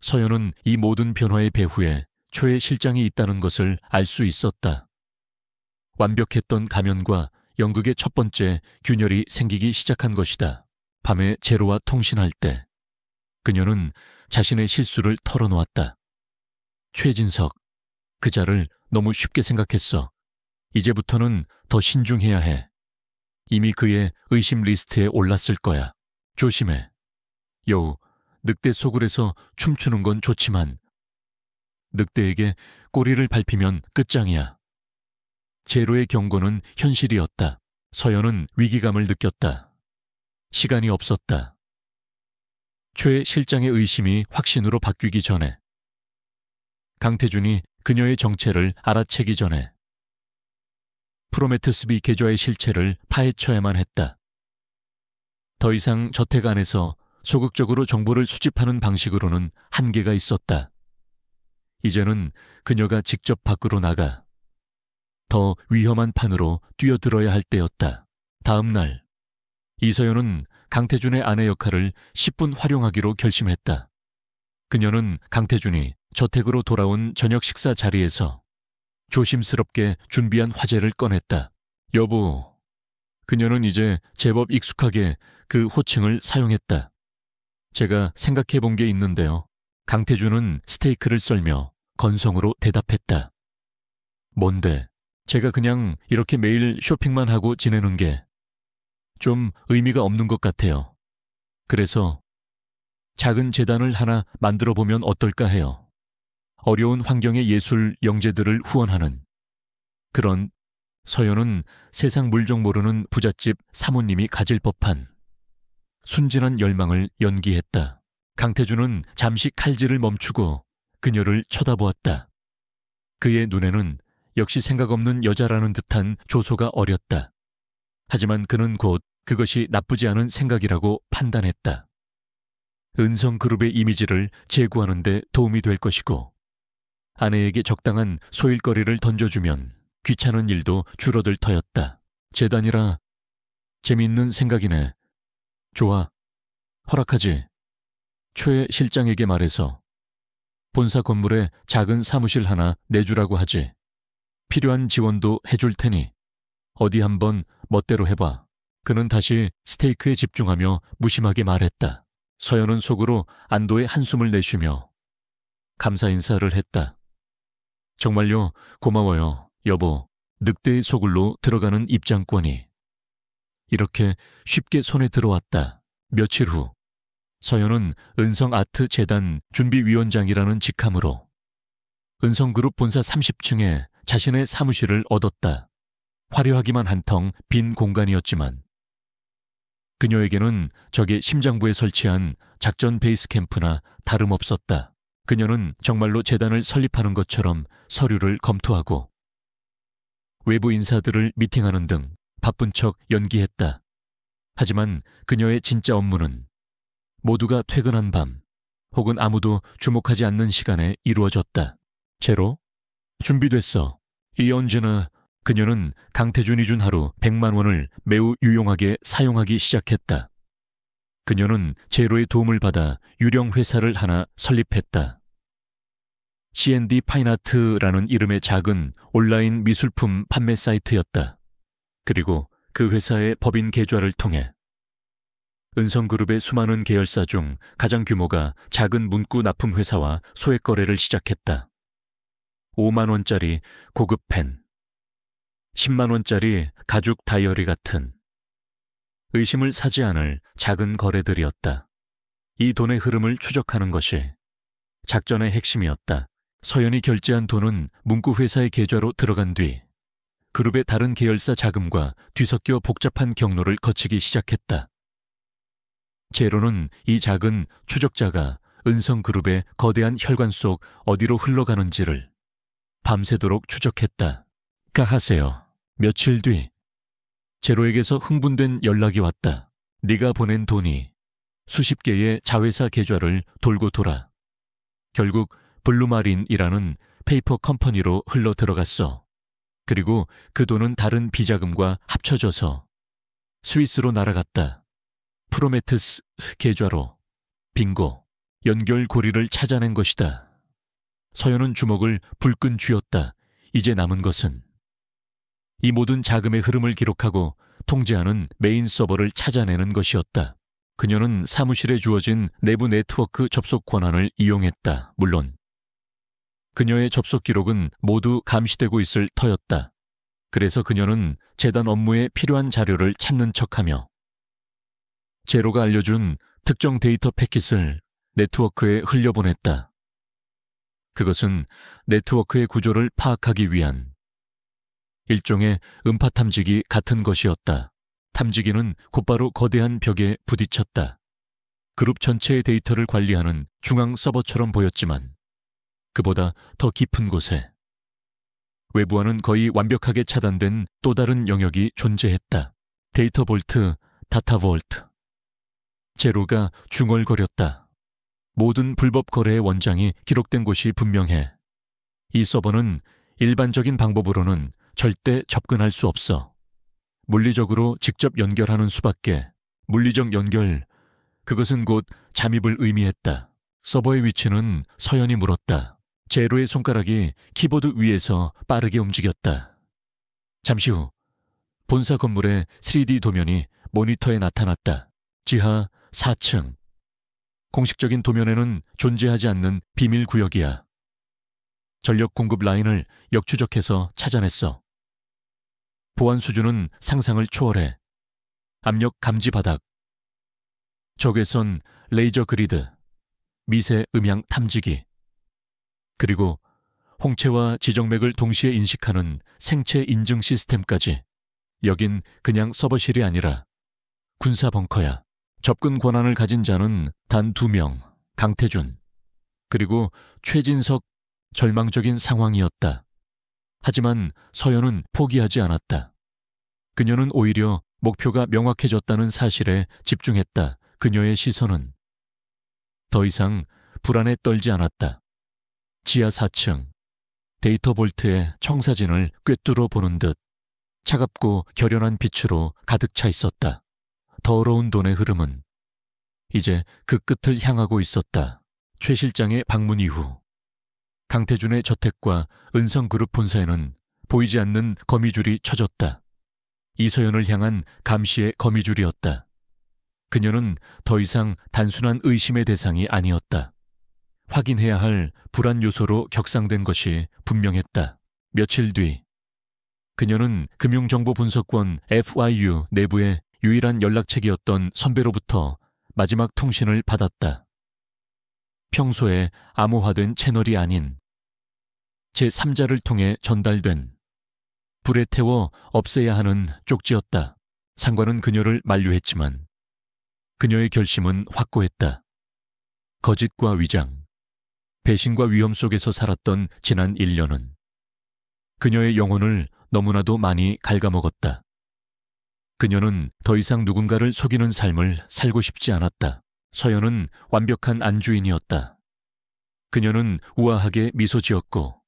서연은 이 모든 변화의 배후에 초의 실장이 있다는 것을 알 수 있었다. 완벽했던 가면과 연극의 첫 번째 균열이 생기기 시작한 것이다. 밤에 제로와 통신할 때 그녀는 자신의 실수를 털어놓았다. 최진석, 그자를 너무 쉽게 생각했어. 이제부터는 더 신중해야 해. 이미 그의 의심 리스트에 올랐을 거야. 조심해. 여우, 늑대 소굴에서 춤추는 건 좋지만 늑대에게 꼬리를 밟히면 끝장이야. 제로의 경고는 현실이었다. 서연은 위기감을 느꼈다. 시간이 없었다. 최 실장의 의심이 확신으로 바뀌기 전에, 강태준이 그녀의 정체를 알아채기 전에 프로메테스비 계좌의 실체를 파헤쳐야만 했다. 더 이상 저택 안에서 소극적으로 정보를 수집하는 방식으로는 한계가 있었다. 이제는 그녀가 직접 밖으로 나가 더 위험한 판으로 뛰어들어야 할 때였다. 다음 날 이서연은 강태준의 아내 역할을 10분 활용하기로 결심했다. 그녀는 강태준이 저택으로 돌아온 저녁 식사 자리에서 조심스럽게 준비한 화제를 꺼냈다. 여보, 그녀는 이제 제법 익숙하게 그 호칭을 사용했다. 제가 생각해 본 게 있는데요. 강태준은 스테이크를 썰며 건성으로 대답했다. 뭔데? 제가 그냥 이렇게 매일 쇼핑만 하고 지내는 게 좀 의미가 없는 것 같아요. 그래서 작은 재단을 하나 만들어 보면 어떨까 해요. 어려운 환경의 예술 영재들을 후원하는 그런. 서연은 세상 물정 모르는 부잣집 사모님이 가질 법한 순진한 열망을 연기했다. 강태준은 잠시 칼질을 멈추고 그녀를 쳐다보았다. 그의 눈에는 역시 생각 없는 여자라는 듯한 조소가 어렸다. 하지만 그는 곧 그것이 나쁘지 않은 생각이라고 판단했다. 은성그룹의 이미지를 제고하는 데 도움이 될 것이고 아내에게 적당한 소일거리를 던져주면 귀찮은 일도 줄어들 터였다. 재단이라 재미있는 생각이네. 좋아. 허락하지. 최 실장에게 말해서 본사 건물에 작은 사무실 하나 내주라고 하지. 필요한 지원도 해줄 테니 어디 한번 멋대로 해봐. 그는 다시 스테이크에 집중하며 무심하게 말했다. 서연은 속으로 안도의 한숨을 내쉬며 감사 인사를 했다. 정말요, 고마워요, 여보. 늑대의 소굴로 들어가는 입장권이 이렇게 쉽게 손에 들어왔다. 며칠 후 서연은 은성아트재단 준비위원장이라는 직함으로 은성그룹 본사 30층에 자신의 사무실을 얻었다. 화려하기만 한텅 빈 공간이었지만 그녀에게는 적의 심장부에 설치한 작전 베이스 캠프나 다름없었다. 그녀는 정말로 재단을 설립하는 것처럼 서류를 검토하고 외부 인사들을 미팅하는 등 바쁜 척 연기했다. 하지만 그녀의 진짜 업무는 모두가 퇴근한 밤 혹은 아무도 주목하지 않는 시간에 이루어졌다. 제로? 준비됐어. 이 언제나. 그녀는 강태준이 준 하루 100만 원을 매우 유용하게 사용하기 시작했다. 그녀는 제로의 도움을 받아 유령 회사를 하나 설립했다. C&D 파인아트라는 이름의 작은 온라인 미술품 판매 사이트였다. 그리고 그 회사의 법인 계좌를 통해 은성그룹의 수많은 계열사 중 가장 규모가 작은 문구 납품 회사와 소액 거래를 시작했다. 5만 원짜리 고급 펜, 10만 원짜리 가죽 다이어리 같은 의심을 사지 않을 작은 거래들이었다. 이 돈의 흐름을 추적하는 것이 작전의 핵심이었다. 서연이 결제한 돈은 문구 회사의 계좌로 들어간 뒤 그룹의 다른 계열사 자금과 뒤섞여 복잡한 경로를 거치기 시작했다. 제로는 이 작은 추적자가 은성그룹의 거대한 혈관 속 어디로 흘러가는지를 밤새도록 추적했다. 하세요. 며칠 뒤 제로에게서 흥분된 연락이 왔다. 네가 보낸 돈이 수십 개의 자회사 계좌를 돌고 돌아 결국 블루마린이라는 페이퍼 컴퍼니로 흘러 들어갔어. 그리고 그 돈은 다른 비자금과 합쳐져서 스위스로 날아갔다. 프로메테스 계좌로 빙고 연결고리를 찾아낸 것이다. 서연은 주먹을 불끈 쥐었다. 이제 남은 것은 이 모든 자금의 흐름을 기록하고 통제하는 메인 서버를 찾아내는 것이었다. 그녀는 사무실에 주어진 내부 네트워크 접속 권한을 이용했다. 물론 그녀의 접속 기록은 모두 감시되고 있을 터였다. 그래서 그녀는 재단 업무에 필요한 자료를 찾는 척하며 제로가 알려준 특정 데이터 패킷을 네트워크에 흘려보냈다. 그것은 네트워크의 구조를 파악하기 위한 일종의 음파 탐지기 같은 것이었다. 탐지기는 곧바로 거대한 벽에 부딪혔다. 그룹 전체의 데이터를 관리하는 중앙 서버처럼 보였지만 그보다 더 깊은 곳에 외부와는 거의 완벽하게 차단된 또 다른 영역이 존재했다. 데이터 볼트, 다타 볼트. 제로가 중얼거렸다. 모든 불법 거래의 원장이 기록된 곳이 분명해. 이 서버는 일반적인 방법으로는 절대 접근할 수 없어. 물리적으로 직접 연결하는 수밖에. 물리적 연결, 그것은 곧 잠입을 의미했다. 서버의 위치는 서연이 물었다. 제로의 손가락이 키보드 위에서 빠르게 움직였다. 잠시 후 본사 건물의 3D 도면이 모니터에 나타났다. 지하 4층. 공식적인 도면에는 존재하지 않는 비밀 구역이야. 전력 공급 라인을 역추적해서 찾아냈어. 보안 수준은 상상을 초월해. 압력 감지 바닥, 적외선 레이저 그리드, 미세 음향 탐지기, 그리고 홍채와 지정맥을 동시에 인식하는 생체 인증 시스템까지. 여긴 그냥 서버실이 아니라 군사 벙커야. 접근 권한을 가진 자는 단 2명, 강태준, 그리고 최진석. 절망적인 상황이었다. 하지만 서연은 포기하지 않았다. 그녀는 오히려 목표가 명확해졌다는 사실에 집중했다. 그녀의 시선은 더 이상 불안에 떨지 않았다. 지하 4층, 데이터 볼트의 청사진을 꿰뚫어 보는 듯 차갑고 결연한 빛으로 가득 차 있었다. 더러운 돈의 흐름은 이제 그 끝을 향하고 있었다. 최 실장의 방문 이후 강태준의 저택과 은성그룹 본사에는 보이지 않는 거미줄이 쳐졌다. 이서연을 향한 감시의 거미줄이었다. 그녀는 더 이상 단순한 의심의 대상이 아니었다. 확인해야 할 불안 요소로 격상된 것이 분명했다. 며칠 뒤 그녀는 금융정보분석원 FYU 내부의 유일한 연락책이었던 선배로부터 마지막 통신을 받았다. 평소에 암호화된 채널이 아닌 제3자를 통해 전달된 불에 태워 없애야 하는 쪽지였다. 상관은 그녀를 만류했지만 그녀의 결심은 확고했다. 거짓과 위장, 배신과 위험 속에서 살았던 지난 1년은 그녀의 영혼을 너무나도 많이 갉아먹었다. 그녀는 더 이상 누군가를 속이는 삶을 살고 싶지 않았다. 서연은 완벽한 안주인이었다. 그녀는 우아하게 미소 지었고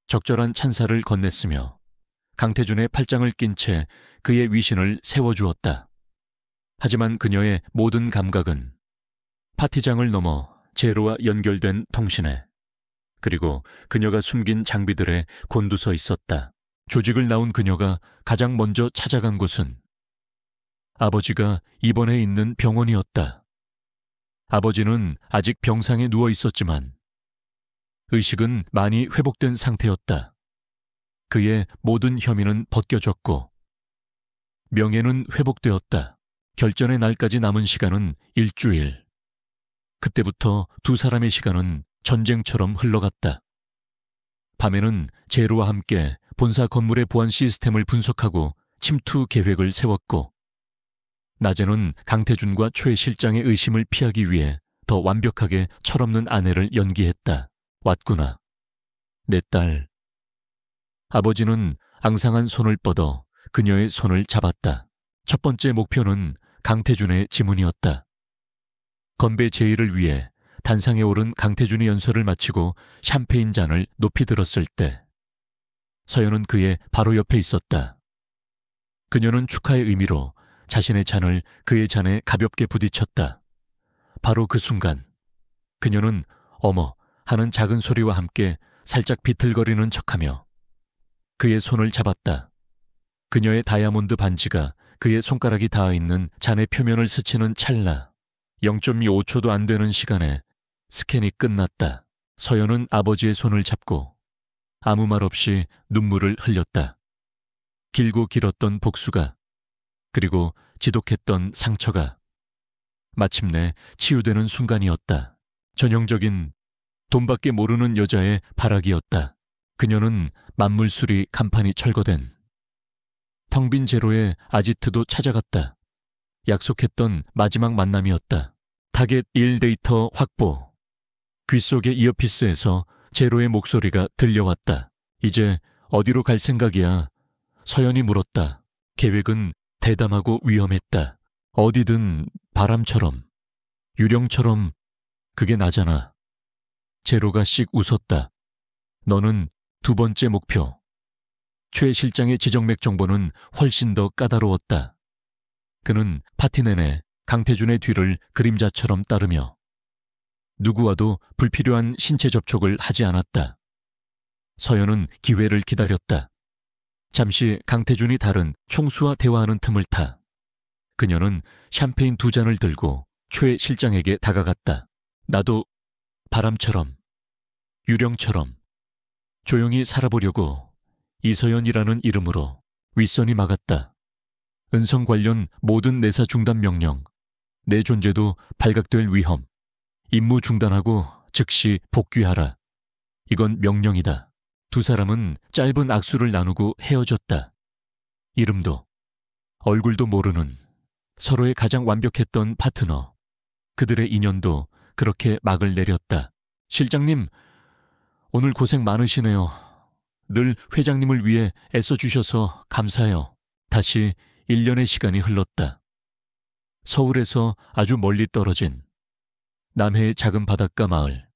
적절한 찬사를 건넸으며 강태준의 팔짱을 낀 채 그의 위신을 세워주었다. 하지만 그녀의 모든 감각은 파티장을 넘어 제로와 연결된 통신에, 그리고 그녀가 숨긴 장비들에 곤두서 있었다. 조직을 나온 그녀가 가장 먼저 찾아간 곳은 아버지가 입원해 있는 병원이었다. 아버지는 아직 병상에 누워 있었지만 의식은 많이 회복된 상태였다. 그의 모든 혐의는 벗겨졌고 명예는 회복되었다. 결전의 날까지 남은 시간은 일주일. 그때부터 두 사람의 시간은 전쟁처럼 흘러갔다. 밤에는 제로와 함께 본사 건물의 보안 시스템을 분석하고 침투 계획을 세웠고, 낮에는 강태준과 최 실장의 의심을 피하기 위해 더 완벽하게 철없는 아내를 연기했다. 왔구나, 내 딸. 아버지는 앙상한 손을 뻗어 그녀의 손을 잡았다. 첫 번째 목표는 강태준의 지문이었다. 건배 제의를 위해 단상에 오른 강태준이 연설을 마치고 샴페인 잔을 높이 들었을 때 서연은 그의 바로 옆에 있었다. 그녀는 축하의 의미로 자신의 잔을 그의 잔에 가볍게 부딪혔다. 바로 그 순간 그녀는 어머 하는 작은 소리와 함께 살짝 비틀거리는 척하며 그의 손을 잡았다. 그녀의 다이아몬드 반지가 그의 손가락이 닿아있는 잔의 표면을 스치는 찰나 0.25초도 안 되는 시간에 스캔이 끝났다. 서연은 아버지의 손을 잡고 아무 말 없이 눈물을 흘렸다. 길고 길었던 복수가, 그리고 지독했던 상처가 마침내 치유되는 순간이었다. 전형적인 돈밖에 모르는 여자의 발악이었다. 그녀는 만물술이 간판이 철거된 텅 빈 제로의 아지트도 찾아갔다. 약속했던 마지막 만남이었다. 타겟 1 데이터 확보. 귓속의 이어피스에서 제로의 목소리가 들려왔다. 이제 어디로 갈 생각이야? 서연이 물었다. 계획은 대담하고 위험했다. 어디든 바람처럼, 유령처럼. 그게 나잖아. 제로가 씩 웃었다. 너는 두 번째 목표. 최 실장의 지정맥 정보는 훨씬 더 까다로웠다. 그는 파티 내내 강태준의 뒤를 그림자처럼 따르며 누구와도 불필요한 신체 접촉을 하지 않았다. 서연은 기회를 기다렸다. 잠시 강태준이 다른 총수와 대화하는 틈을 타 그녀는 샴페인 2잔을 들고 최 실장에게 다가갔다. 나도 바람처럼, 유령처럼 조용히 살아보려고. 이서연이라는 이름으로 윗선이 막았다. 은성 관련 모든 내사 중단 명령, 내 존재도 발각될 위험, 임무 중단하고 즉시 복귀하라. 이건 명령이다. 두 사람은 짧은 악수를 나누고 헤어졌다. 이름도 얼굴도 모르는 서로의 가장 완벽했던 파트너. 그들의 인연도 그렇게 막을 내렸다. 실장님, 오늘 고생 많으시네요. 늘 회장님을 위해 애써주셔서 감사해요. 다시 1년의 시간이 흘렀다. 서울에서 아주 멀리 떨어진 남해의 작은 바닷가 마을.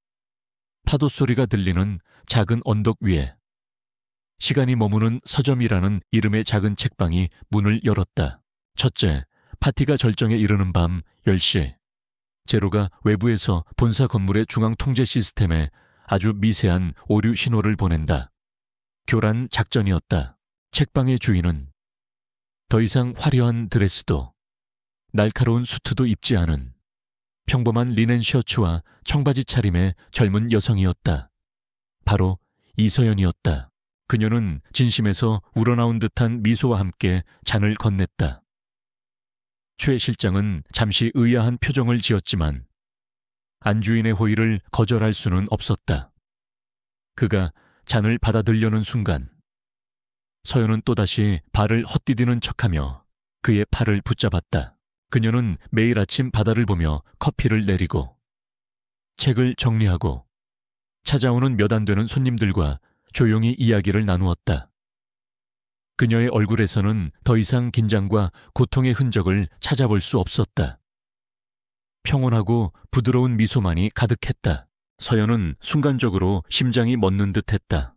파도 소리가 들리는 작은 언덕 위에 시간이 머무는 서점이라는 이름의 작은 책방이 문을 열었다. 첫째, 파티가 절정에 이르는 밤 10시. 제로가 외부에서 본사 건물의 중앙 통제 시스템에 아주 미세한 오류 신호를 보낸다. 교란 작전이었다. 책방의 주인은 더 이상 화려한 드레스도 날카로운 수트도 입지 않은 평범한 리넨 셔츠와 청바지 차림의 젊은 여성이었다. 바로 이서연이었다. 그녀는 진심에서 우러나온 듯한 미소와 함께 잔을 건넸다. 최 실장은 잠시 의아한 표정을 지었지만 안주인의 호의를 거절할 수는 없었다. 그가 잔을 받아들려는 순간 서연은 또다시 발을 헛디디는 척하며 그의 팔을 붙잡았다. 그녀는 매일 아침 바다를 보며 커피를 내리고 책을 정리하고 찾아오는 몇 안 되는 손님들과 조용히 이야기를 나누었다. 그녀의 얼굴에서는 더 이상 긴장과 고통의 흔적을 찾아볼 수 없었다. 평온하고 부드러운 미소만이 가득했다. 서연은 순간적으로 심장이 멎는 듯했다.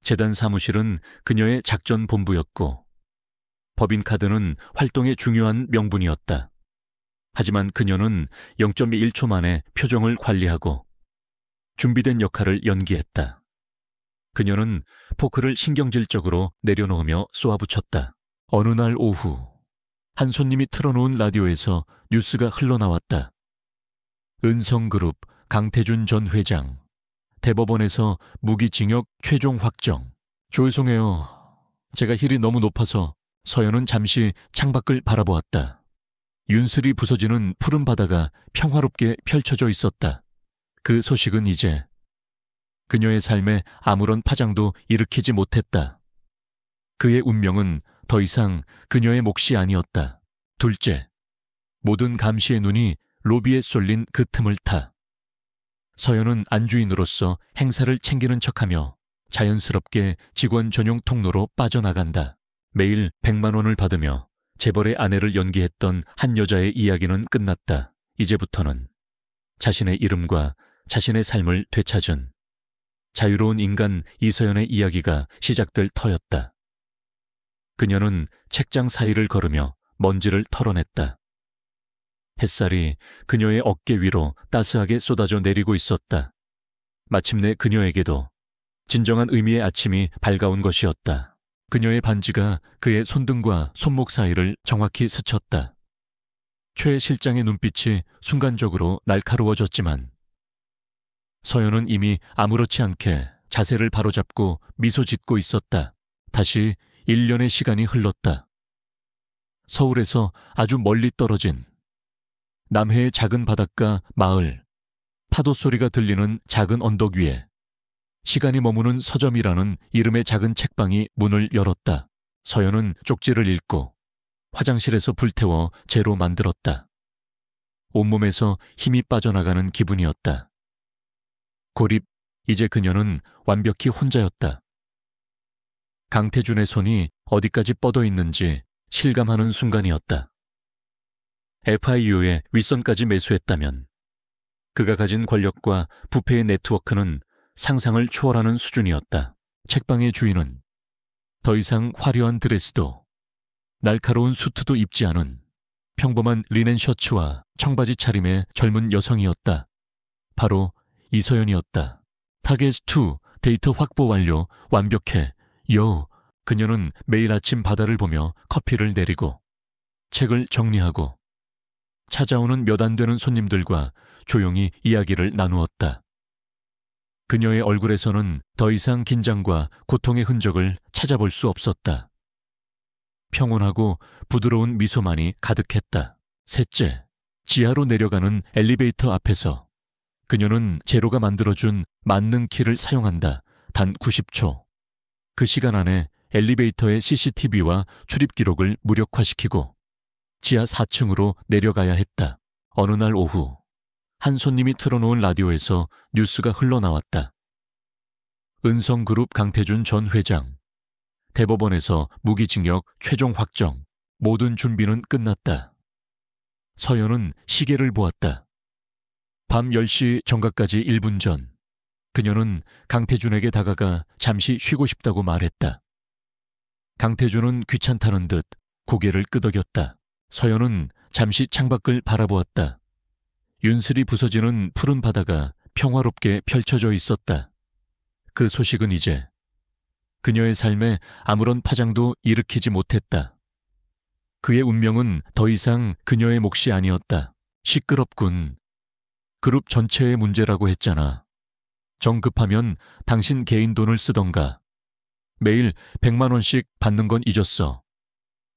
재단 사무실은 그녀의 작전 본부였고 법인카드는 활동의 중요한 명분이었다. 하지만 그녀는 0.1초 만에 표정을 관리하고 준비된 역할을 연기했다. 그녀는 포크를 신경질적으로 내려놓으며 쏘아붙였다. 어느 날 오후 한 손님이 틀어놓은 라디오에서 뉴스가 흘러나왔다. 은성그룹 강태준 전 회장, 대법원에서 무기징역 최종 확정. 죄송해요. 제가 힐이 너무 높아서. 서연은 잠시 창밖을 바라보았다. 윤슬이 부서지는 푸른 바다가 평화롭게 펼쳐져 있었다. 그 소식은 이제 그녀의 삶에 아무런 파장도 일으키지 못했다. 그의 운명은 더 이상 그녀의 몫이 아니었다. 둘째, 모든 감시의 눈이 로비에 쏠린 그 틈을 타 서연은 안주인으로서 행사를 챙기는 척하며 자연스럽게 직원 전용 통로로 빠져나간다. 매일 100만 원을 받으며 재벌의 아내를 연기했던 한 여자의 이야기는 끝났다. 이제부터는 자신의 이름과 자신의 삶을 되찾은 자유로운 인간 이서연의 이야기가 시작될 터였다. 그녀는 책장 사이를 걸으며 먼지를 털어냈다. 햇살이 그녀의 어깨 위로 따스하게 쏟아져 내리고 있었다. 마침내 그녀에게도 진정한 의미의 아침이 밝아온 것이었다. 그녀의 반지가 그의 손등과 손목 사이를 정확히 스쳤다. 최 실장의 눈빛이 순간적으로 날카로워졌지만 서연은 이미 아무렇지 않게 자세를 바로잡고 미소 짓고 있었다. 다시 1년의 시간이 흘렀다. 서울에서 아주 멀리 떨어진 남해의 작은 바닷가 마을, 파도 소리가 들리는 작은 언덕 위에 시간이 머무는 서점이라는 이름의 작은 책방이 문을 열었다. 서연은 쪽지를 읽고 화장실에서 불태워 재로 만들었다. 온몸에서 힘이 빠져나가는 기분이었다. 고립, 이제 그녀는 완벽히 혼자였다. 강태준의 손이 어디까지 뻗어 있는지 실감하는 순간이었다. FIU의 윗선까지 매수했다면 그가 가진 권력과 부패의 네트워크는 상상을 초월하는 수준이었다. 책방의 주인은 더 이상 화려한 드레스도 날카로운 수트도 입지 않은 평범한 리넨 셔츠와 청바지 차림의 젊은 여성이었다. 바로 이서연이었다. 타겟2 데이터 확보 완료. 완벽해. 여우. 그녀는 매일 아침 바다를 보며 커피를 내리고 책을 정리하고 찾아오는 몇 안 되는 손님들과 조용히 이야기를 나누었다. 그녀의 얼굴에서는 더 이상 긴장과 고통의 흔적을 찾아볼 수 없었다. 평온하고 부드러운 미소만이 가득했다. 셋째, 지하로 내려가는 엘리베이터 앞에서 그녀는 제로가 만들어준 만능 키를 사용한다. 단 90초. 그 시간 안에 엘리베이터의 CCTV와 출입 기록을 무력화시키고 지하 4층으로 내려가야 했다. 어느 날 오후 한 손님이 틀어놓은 라디오에서 뉴스가 흘러나왔다. 은성그룹 강태준 전 회장. 대법원에서 무기징역 최종 확정. 모든 준비는 끝났다. 서연은 시계를 보았다. 밤 10시 정각까지 1분 전. 그녀는 강태준에게 다가가 잠시 쉬고 싶다고 말했다. 강태준은 귀찮다는 듯 고개를 끄덕였다. 서연은 잠시 창밖을 바라보았다. 윤슬이 부서지는 푸른 바다가 평화롭게 펼쳐져 있었다. 그 소식은 이제 그녀의 삶에 아무런 파장도 일으키지 못했다. 그의 운명은 더 이상 그녀의 몫이 아니었다. 시끄럽군. 그룹 전체의 문제라고 했잖아. 정 급하면 당신 개인 돈을 쓰던가. 매일 100만 원씩 받는 건 잊었어.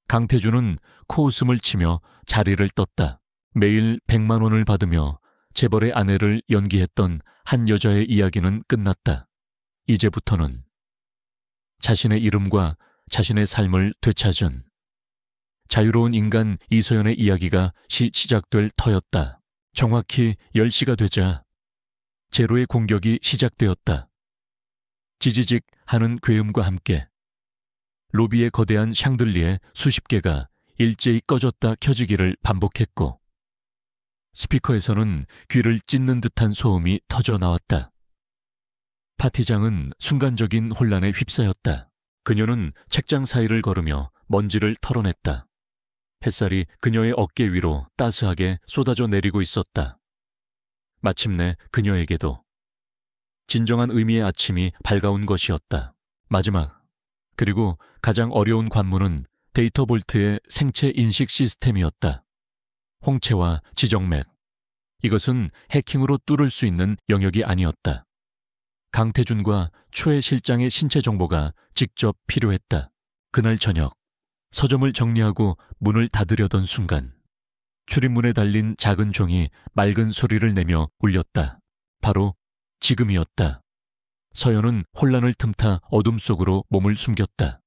강태준은 코웃음을 치며 자리를 떴다. 매일 100만 원을 받으며 재벌의 아내를 연기했던 한 여자의 이야기는 끝났다. 이제부터는 자신의 이름과 자신의 삶을 되찾은 자유로운 인간 이서연의 이야기가 시작될 터였다. 정확히 10시가 되자 제로의 공격이 시작되었다. 지지직 하는 괴음과 함께 로비의 거대한 샹들리에 수십 개가 일제히 꺼졌다 켜지기를 반복했고 스피커에서는 귀를 찢는 듯한 소음이 터져 나왔다. 파티장은 순간적인 혼란에 휩싸였다. 그녀는 책장 사이를 걸으며 먼지를 털어냈다. 햇살이 그녀의 어깨 위로 따스하게 쏟아져 내리고 있었다. 마침내 그녀에게도 진정한 의미의 아침이 밝아온 것이었다. 마지막, 그리고 가장 어려운 관문은 데이터 볼트의 생체 인식 시스템이었다. 홍채와 지정맥. 이것은 해킹으로 뚫을 수 있는 영역이 아니었다. 강태준과 최 실장의 신체 정보가 직접 필요했다. 그날 저녁, 서점을 정리하고 문을 닫으려던 순간 출입문에 달린 작은 종이 맑은 소리를 내며 울렸다. 바로 지금이었다. 서연은 혼란을 틈타 어둠 속으로 몸을 숨겼다.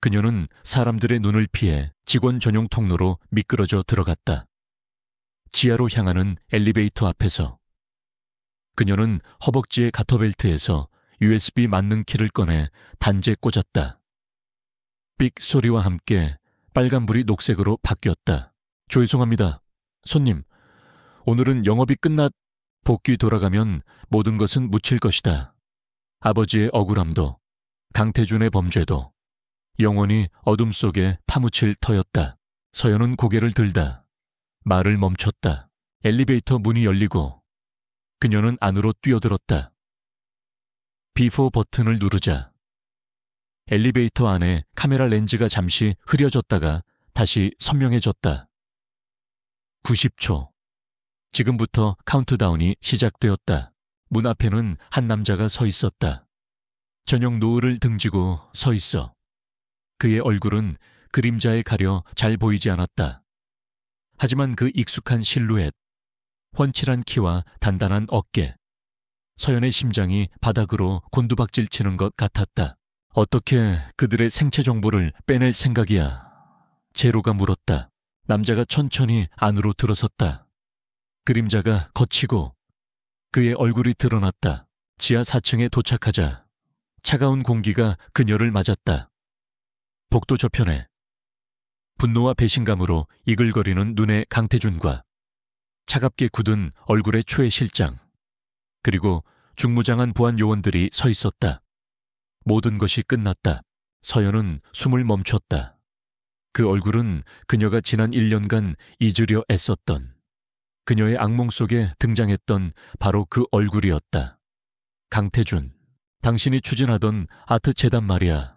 그녀는 사람들의 눈을 피해 직원 전용 통로로 미끄러져 들어갔다. 지하로 향하는 엘리베이터 앞에서 그녀는 허벅지의 가터벨트에서 USB 만능 키를 꺼내 단지에 꽂았다. 삑 소리와 함께 빨간불이 녹색으로 바뀌었다. 죄송합니다. 손님, 오늘은 영업이 복귀 돌아가면 모든 것은 묻힐 것이다. 아버지의 억울함도 강태준의 범죄도 영원히 어둠 속에 파묻힐 터였다. 서연은 고개를 들다 말을 멈췄다. 엘리베이터 문이 열리고 그녀는 안으로 뛰어들었다. B4 버튼을 누르자 엘리베이터 안에 카메라 렌즈가 잠시 흐려졌다가 다시 선명해졌다. 90초. 지금부터 카운트다운이 시작되었다. 문 앞에는 한 남자가 서 있었다. 저녁 노을을 등지고 서 있어. 그의 얼굴은 그림자에 가려 잘 보이지 않았다. 하지만 그 익숙한 실루엣, 훤칠한 키와 단단한 어깨, 서연의 심장이 바닥으로 곤두박질 치는 것 같았다. 어떻게 그들의 생체 정보를 빼낼 생각이야? 제로가 물었다. 남자가 천천히 안으로 들어섰다. 그림자가 걷히고 그의 얼굴이 드러났다. 지하 4층에 도착하자 차가운 공기가 그녀를 맞았다. 복도 저편에 분노와 배신감으로 이글거리는 눈의 강태준과 차갑게 굳은 얼굴의 최 실장, 그리고 중무장한 보안 요원들이 서 있었다. 모든 것이 끝났다. 서연은 숨을 멈췄다. 그 얼굴은 그녀가 지난 1년간 잊으려 애썼던, 그녀의 악몽 속에 등장했던 바로 그 얼굴이었다. 강태준, 당신이 추진하던 아트 재단 말이야.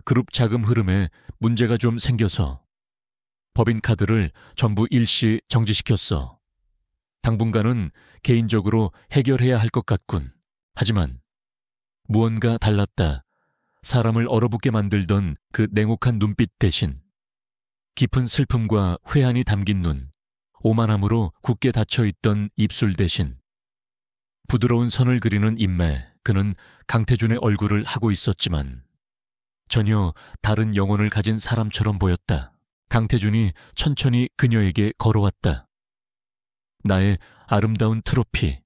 그룹 자금 흐름에 문제가 좀 생겨서 법인카드를 전부 일시 정지시켰어. 당분간은 개인적으로 해결해야 할 것 같군. 하지만 무언가 달랐다. 사람을 얼어붙게 만들던 그 냉혹한 눈빛 대신 깊은 슬픔과 회한이 담긴 눈, 오만함으로 굳게 닫혀있던 입술 대신 부드러운 선을 그리는 인매, 그는 강태준의 얼굴을 하고 있었지만 전혀 다른 영혼을 가진 사람처럼 보였다. 강태준이 천천히 그녀에게 걸어왔다. 나의 아름다운 트로피.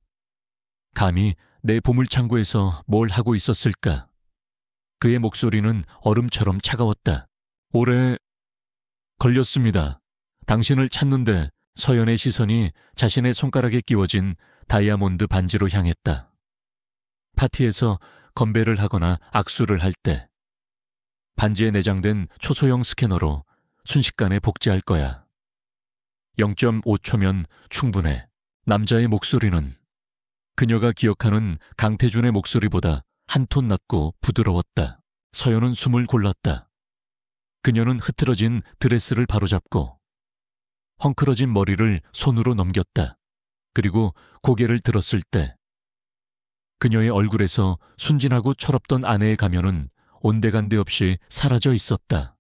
감히 내 보물창고에서 뭘 하고 있었을까? 그의 목소리는 얼음처럼 차가웠다. 오래 걸렸습니다. 당신을 찾는데. 서연의 시선이 자신의 손가락에 끼워진 다이아몬드 반지로 향했다. 파티에서 건배를 하거나 악수를 할 때 반지에 내장된 초소형 스캐너로 순식간에 복제할 거야. 0.5초면 충분해. 남자의 목소리는 그녀가 기억하는 강태준의 목소리보다 한 톤 낮고 부드러웠다. 서연은 숨을 골랐다. 그녀는 흐트러진 드레스를 바로잡고 헝클어진 머리를 손으로 넘겼다. 그리고 고개를 들었을 때 그녀의 얼굴에서 순진하고 철없던 아내의 가면은 온데간데 없이 사라져 있었다.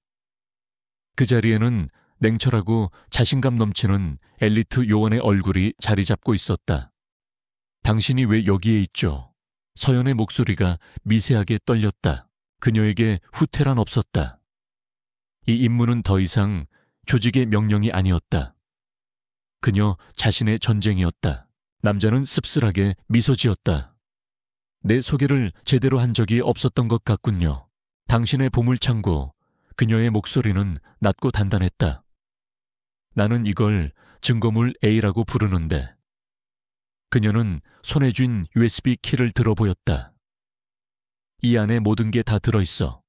그 자리에는 냉철하고 자신감 넘치는 엘리트 요원의 얼굴이 자리 잡고 있었다. 당신이 왜 여기에 있죠? 서연의 목소리가 미세하게 떨렸다. 그녀에게 후퇴란 없었다. 이 임무는 더 이상 조직의 명령이 아니었다. 그녀 자신의 전쟁이었다. 남자는 씁쓸하게 미소 지었다. 내 소개를 제대로 한 적이 없었던 것 같군요. 당신의 보물창고. 그녀의 목소리는 낮고 단단했다. 나는 이걸 증거물 A라고 부르는데. 그녀는 손에 쥔 USB 키를 들어 보였다. 이 안에 모든 게 다 들어있어.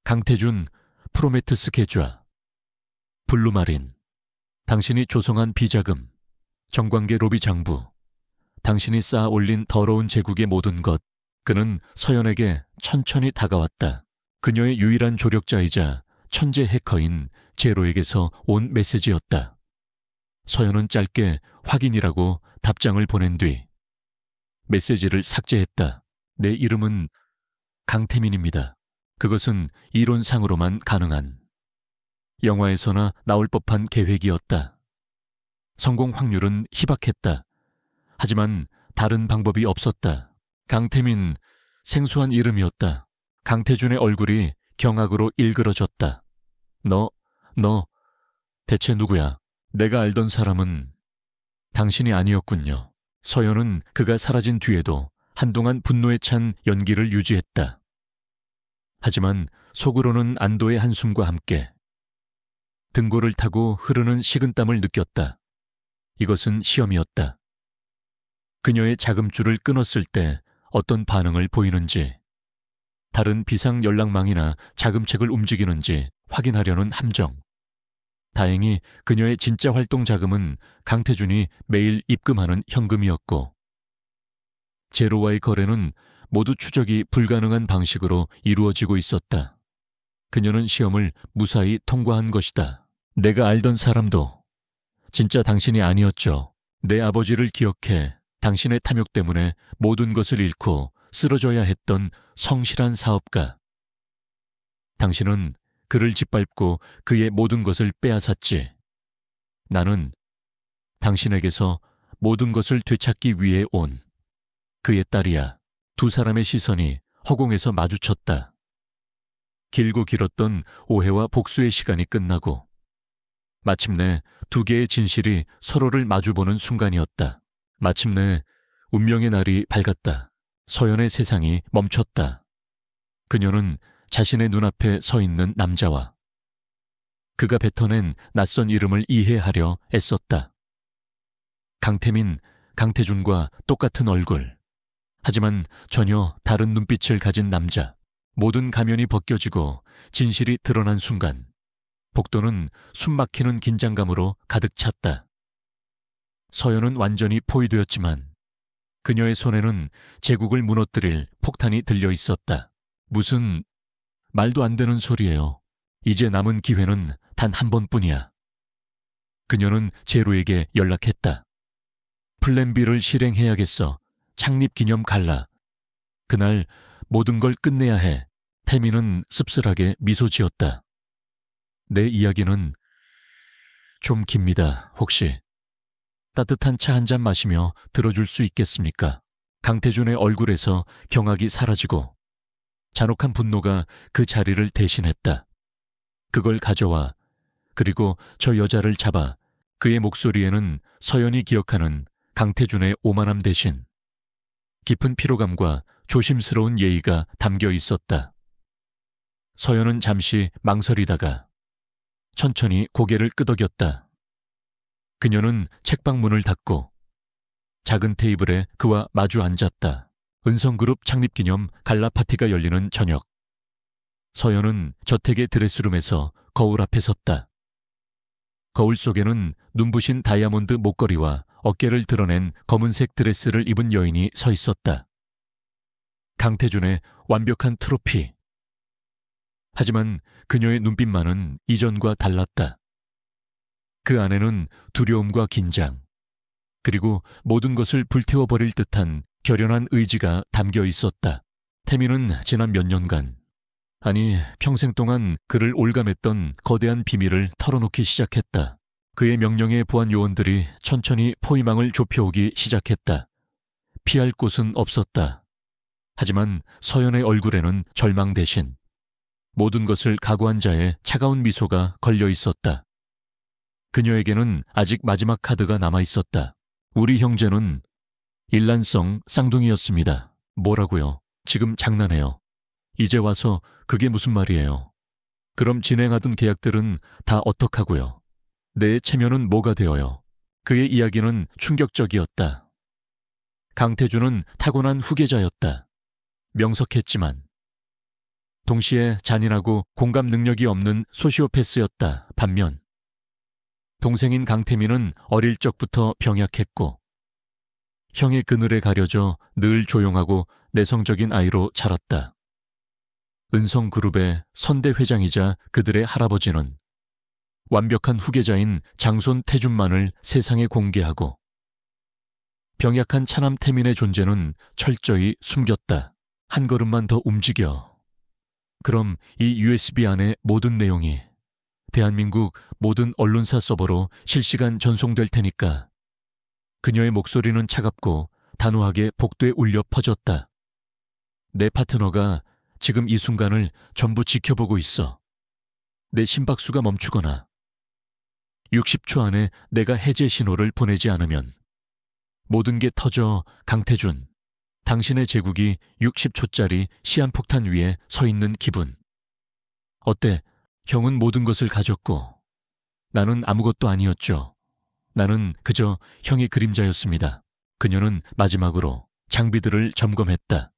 강태준, 프로메트스 계좌, 블루마린, 당신이 조성한 비자금, 정관계 로비 장부, 당신이 쌓아 올린 더러운 제국의 모든 것. 그는 서연에게 천천히 다가왔다. 그녀의 유일한 조력자이자 천재 해커인 제로에게서 온 메시지였다. 서연은 짧게 확인이라고 답장을 보낸 뒤 메시지를 삭제했다. 내 이름은 강태민입니다. 그것은 이론상으로만 가능한, 영화에서나 나올 법한 계획이었다. 성공 확률은 희박했다. 하지만 다른 방법이 없었다. 강태민, 생소한 이름이었다. 강태준의 얼굴이 경악으로 일그러졌다. 너 대체 누구야? 내가 알던 사람은 당신이 아니었군요. 서연은 그가 사라진 뒤에도 한동안 분노에 찬 연기를 유지했다. 하지만 속으로는 안도의 한숨과 함께 등골을 타고 흐르는 식은땀을 느꼈다. 이것은 시험이었다. 그녀의 자금줄을 끊었을 때 어떤 반응을 보이는지, 다른 비상 연락망이나 자금책을 움직이는지 확인하려는 함정. 다행히 그녀의 진짜 활동 자금은 강태준이 매일 입금하는 현금이었고, 제로와의 거래는 모두 추적이 불가능한 방식으로 이루어지고 있었다. 그녀는 시험을 무사히 통과한 것이다. 내가 알던 사람도 진짜 당신이 아니었죠. 내 아버지를 기억해 당신의 탐욕 때문에 모든 것을 잃고 쓰러져야 했던 성실한 사업가. 당신은 그를 짓밟고 그의 모든 것을 빼앗았지. 나는 당신에게서 모든 것을 되찾기 위해 온 그의 딸이야. 두 사람의 시선이 허공에서 마주쳤다. 길고 길었던 오해와 복수의 시간이 끝나고 마침내 두 개의 진실이 서로를 마주보는 순간이었다. 마침내 운명의 날이 밝았다. 서연의 세상이 멈췄다. 그녀는 자신의 눈앞에 서 있는 남자와 그가 뱉어낸 낯선 이름을 이해하려 애썼다. 강태민, 강태준과 똑같은 얼굴. 하지만 전혀 다른 눈빛을 가진 남자. 모든 가면이 벗겨지고 진실이 드러난 순간 복도는 숨막히는 긴장감으로 가득 찼다. 서연은 완전히 포위되었지만 그녀의 손에는 제국을 무너뜨릴 폭탄이 들려 있었다. 무슨 말도 안 되는 소리예요. 이제 남은 기회는 단 한 번뿐이야. 그녀는 제로에게 연락했다. 플랜 B를 실행해야겠어. 창립기념 갈라. 그날 모든 걸 끝내야 해. 태민은 씁쓸하게 미소 지었다. 내 이야기는 좀 깁니다. 혹시 따뜻한 차 한 잔 마시며 들어줄 수 있겠습니까? 강태준의 얼굴에서 경악이 사라지고 잔혹한 분노가 그 자리를 대신했다. 그걸 가져와. 그리고 저 여자를 잡아. 그의 목소리에는 서연이 기억하는 강태준의 오만함 대신 깊은 피로감과 조심스러운 예의가 담겨 있었다. 서연은 잠시 망설이다가 천천히 고개를 끄덕였다. 그녀는 책방 문을 닫고 작은 테이블에 그와 마주 앉았다. 은성그룹 창립기념 갈라 파티가 열리는 저녁. 서연은 저택의 드레스룸에서 거울 앞에 섰다. 거울 속에는 눈부신 다이아몬드 목걸이와 어깨를 드러낸 검은색 드레스를 입은 여인이 서 있었다. 강태준의 완벽한 트로피. 하지만 그녀의 눈빛만은 이전과 달랐다. 그 안에는 두려움과 긴장, 그리고 모든 것을 불태워버릴 듯한 결연한 의지가 담겨 있었다. 태민은 지난 몇 년간, 아니 평생 동안 그를 올감했던 거대한 비밀을 털어놓기 시작했다. 그의 명령에 부한 요원들이 천천히 포위망을 좁혀오기 시작했다. 피할 곳은 없었다. 하지만 서연의 얼굴에는 절망 대신 모든 것을 각오한 자의 차가운 미소가 걸려 있었다. 그녀에게는 아직 마지막 카드가 남아 있었다. 우리 형제는 일란성 쌍둥이였습니다. 뭐라고요? 지금 장난해요. 이제 와서 그게 무슨 말이에요? 그럼 진행하던 계약들은 다 어떡하고요? 내 체면은 뭐가 되어요? 그의 이야기는 충격적이었다. 강태준은 타고난 후계자였다. 명석했지만 동시에 잔인하고 공감 능력이 없는 소시오패스였다. 반면 동생인 강태민은 어릴 적부터 병약했고 형의 그늘에 가려져 늘 조용하고 내성적인 아이로 자랐다. 은성그룹의 선대 회장이자 그들의 할아버지는 완벽한 후계자인 장손 태준만을 세상에 공개하고 병약한 차남 태민의 존재는 철저히 숨겼다. 한 걸음만 더 움직여. 그럼 이 USB 안의 모든 내용이 대한민국 모든 언론사 서버로 실시간 전송될 테니까. 그녀의 목소리는 차갑고 단호하게 복도에 울려 퍼졌다. 내 파트너가 지금 이 순간을 전부 지켜보고 있어. 내 심박수가 멈추거나 60초 안에 내가 해제 신호를 보내지 않으면 모든 게 터져. 강태준, 당신의 제국이 60초짜리 시한폭탄 위에 서 있는 기분. 어때? 형은 모든 것을 가졌고 나는 아무것도 아니었죠. 나는 그저 형의 그림자였습니다. 그녀는 마지막으로 장비들을 점검했다.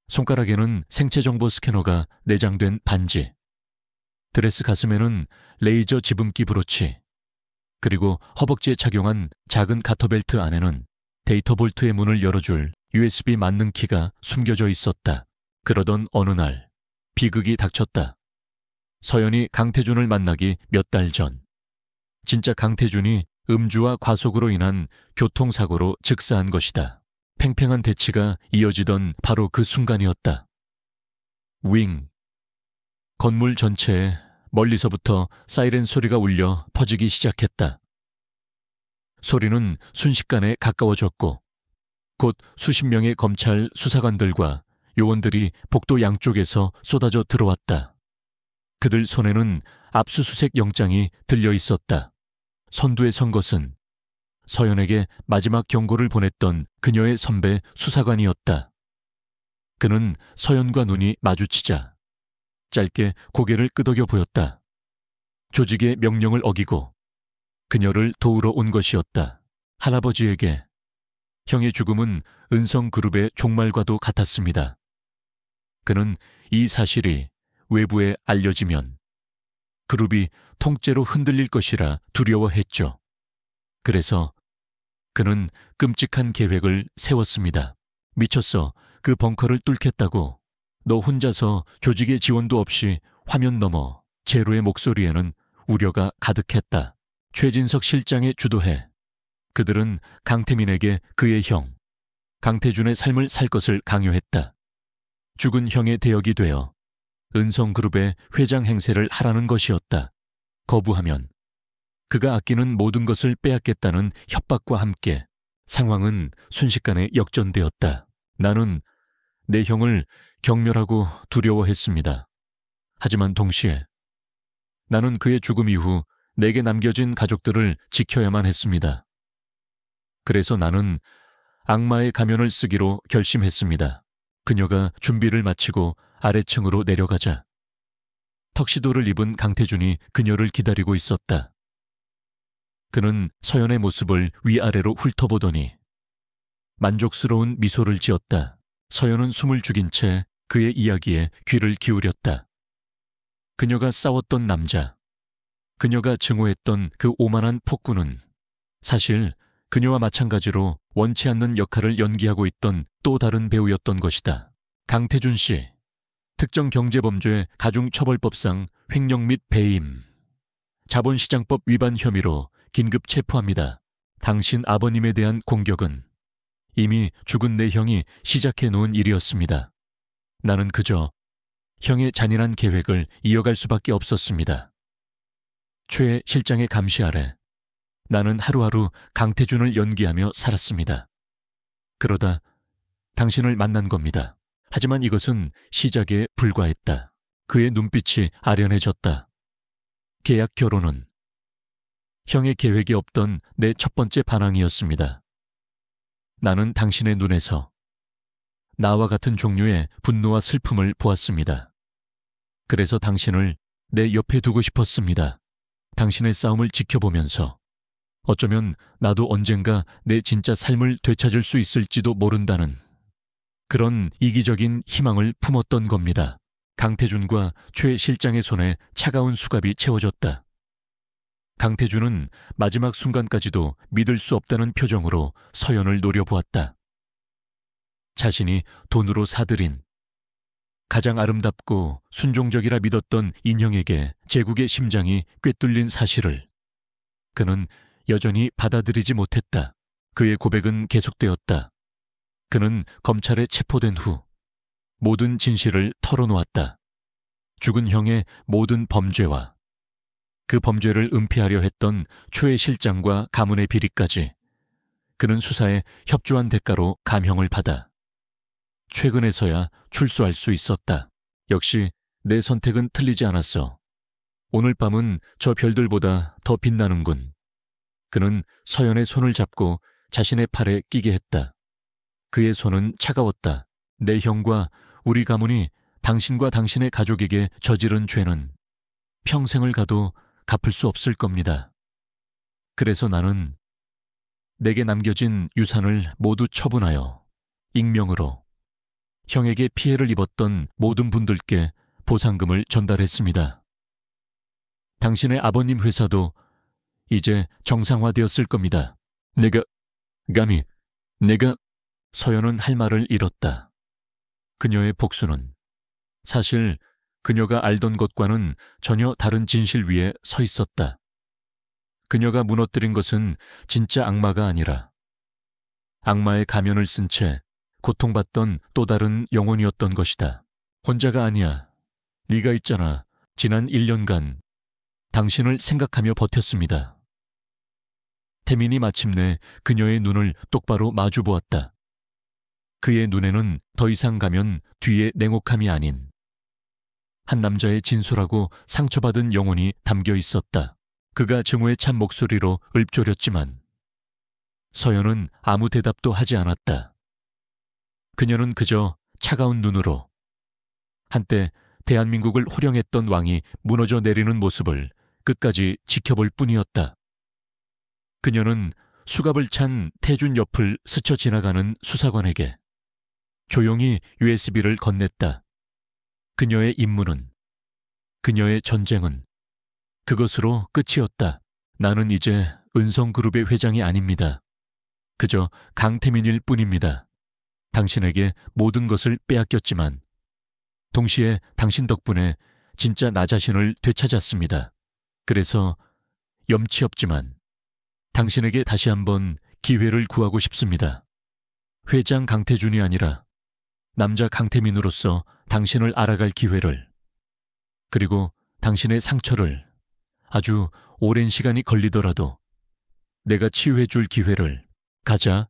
손가락에는 생체정보 스캐너가 내장된 반지. 드레스 가슴에는 레이저 지붕기 브로치, 그리고 허벅지에 착용한 작은 가터벨트 안에는 데이터 볼트의 문을 열어줄 USB 만능 키가 숨겨져 있었다. 그러던 어느 날 비극이 닥쳤다. 서연이 강태준을 만나기 몇 달 전, 진짜 강태준이 음주와 과속으로 인한 교통사고로 즉사한 것이다. 팽팽한 대치가 이어지던 바로 그 순간이었다. 윙. 건물 전체에 멀리서부터 사이렌 소리가 울려 퍼지기 시작했다. 소리는 순식간에 가까워졌고 곧 수십 명의 검찰 수사관들과 요원들이 복도 양쪽에서 쏟아져 들어왔다. 그들 손에는 압수수색 영장이 들려 있었다. 선두에 선 것은 서연에게 마지막 경고를 보냈던 그녀의 선배 수사관이었다. 그는 서연과 눈이 마주치자 짧게 고개를 끄덕여 보였다. 조직의 명령을 어기고 그녀를 도우러 온 것이었다. 할아버지에게 형의 죽음은 은성그룹의 종말과도 같았습니다. 그는 이 사실이 외부에 알려지면 그룹이 통째로 흔들릴 것이라 두려워했죠. 그래서 그는 끔찍한 계획을 세웠습니다. 미쳤어. 그 벙커를 뚫겠다고. 너 혼자서 조직의 지원도 없이. 화면 너머 제로의 목소리에는 우려가 가득했다. 최진석 실장의 주도해 그들은 강태민에게 그의 형 강태준의 삶을 살 것을 강요했다. 죽은 형의 대역이 되어 은성그룹의 회장 행세를 하라는 것이었다. 거부하면 그가 아끼는 모든 것을 빼앗겠다는 협박과 함께 상황은 순식간에 역전되었다. 나는 내 형을 경멸하고 두려워했습니다. 하지만 동시에 나는 그의 죽음 이후 내게 남겨진 가족들을 지켜야만 했습니다. 그래서 나는 악마의 가면을 쓰기로 결심했습니다. 그녀가 준비를 마치고 아래층으로 내려가자 턱시도를 입은 강태준이 그녀를 기다리고 있었다. 그는 서연의 모습을 위아래로 훑어보더니 만족스러운 미소를 지었다. 서연은 숨을 죽인 채 그의 이야기에 귀를 기울였다. 그녀가 싸웠던 남자, 그녀가 증오했던 그 오만한 폭군은 사실 그녀와 마찬가지로 원치 않는 역할을 연기하고 있던 또 다른 배우였던 것이다. 강태준 씨, 특정경제범죄 가중처벌법상 횡령 및 배임, 자본시장법 위반 혐의로 긴급 체포합니다. 당신 아버님에 대한 공격은 이미 죽은 내 형이 시작해 놓은 일이었습니다. 나는 그저 형의 잔인한 계획을 이어갈 수밖에 없었습니다. 최 실장의 감시 아래 나는 하루하루 강태준을 연기하며 살았습니다. 그러다 당신을 만난 겁니다. 하지만 이것은 시작에 불과했다. 그의 눈빛이 아련해졌다. 계약 결혼은 형의 계획이 없던 내 첫 번째 반항이었습니다. 나는 당신의 눈에서 나와 같은 종류의 분노와 슬픔을 보았습니다. 그래서 당신을 내 옆에 두고 싶었습니다. 당신의 싸움을 지켜보면서 어쩌면 나도 언젠가 내 진짜 삶을 되찾을 수 있을지도 모른다는 그런 이기적인 희망을 품었던 겁니다. 강태준과 최 실장의 손에 차가운 수갑이 채워졌다. 강태준은 마지막 순간까지도 믿을 수 없다는 표정으로 서연을 노려보았다. 자신이 돈으로 사들인 가장 아름답고 순종적이라 믿었던 인형에게 제국의 심장이 꿰뚫린 사실을 그는 여전히 받아들이지 못했다. 그의 고백은 계속되었다. 그는 검찰에 체포된 후 모든 진실을 털어놓았다. 죽은 형의 모든 범죄와 그 범죄를 은폐하려 했던 최 실장과 가문의 비리까지 그는 수사에 협조한 대가로 감형을 받아 최근에서야 출소할 수 있었다. 역시 내 선택은 틀리지 않았어. 오늘 밤은 저 별들보다 더 빛나는군. 그는 서연의 손을 잡고 자신의 팔에 끼게 했다. 그의 손은 차가웠다. 내 형과 우리 가문이 당신과 당신의 가족에게 저지른 죄는 평생을 가도 갚을 수 없을 겁니다. 그래서 나는 내게 남겨진 유산을 모두 처분하여 익명으로 형에게 피해를 입었던 모든 분들께 보상금을 전달했습니다. 당신의 아버님 회사도 이제 정상화되었을 겁니다. 감히, 서연은 할 말을 잃었다. 그녀의 복수는 사실 그녀가 알던 것과는 전혀 다른 진실 위에 서 있었다. 그녀가 무너뜨린 것은 진짜 악마가 아니라 악마의 가면을 쓴 채 고통받던 또 다른 영혼이었던 것이다. 혼자가 아니야. 네가 있잖아. 지난 1년간 당신을 생각하며 버텼습니다. 태민이 마침내 그녀의 눈을 똑바로 마주 보았다. 그의 눈에는 더 이상 가면 뒤에 냉혹함이 아닌 한 남자의 진솔하고 상처받은 영혼이 담겨 있었다. 그가 증오에 찬 목소리로 읊조렸지만 서연은 아무 대답도 하지 않았다. 그녀는 그저 차가운 눈으로 한때 대한민국을 호령했던 왕이 무너져 내리는 모습을 끝까지 지켜볼 뿐이었다. 그녀는 수갑을 찬 태준 옆을 스쳐 지나가는 수사관에게 조용히 USB를 건넸다. 그녀의 임무는, 그녀의 전쟁은 그것으로 끝이었다. 나는 이제 은성그룹의 회장이 아닙니다. 그저 강태민일 뿐입니다. 당신에게 모든 것을 빼앗겼지만 동시에 당신 덕분에 진짜 나 자신을 되찾았습니다. 그래서 염치 없지만 당신에게 다시 한번 기회를 구하고 싶습니다. 회장 강태준이 아니라 남자 강태민으로서 당신을 알아갈 기회를, 그리고 당신의 상처를 아주 오랜 시간이 걸리더라도 내가 치유해 줄 기회를. 가자.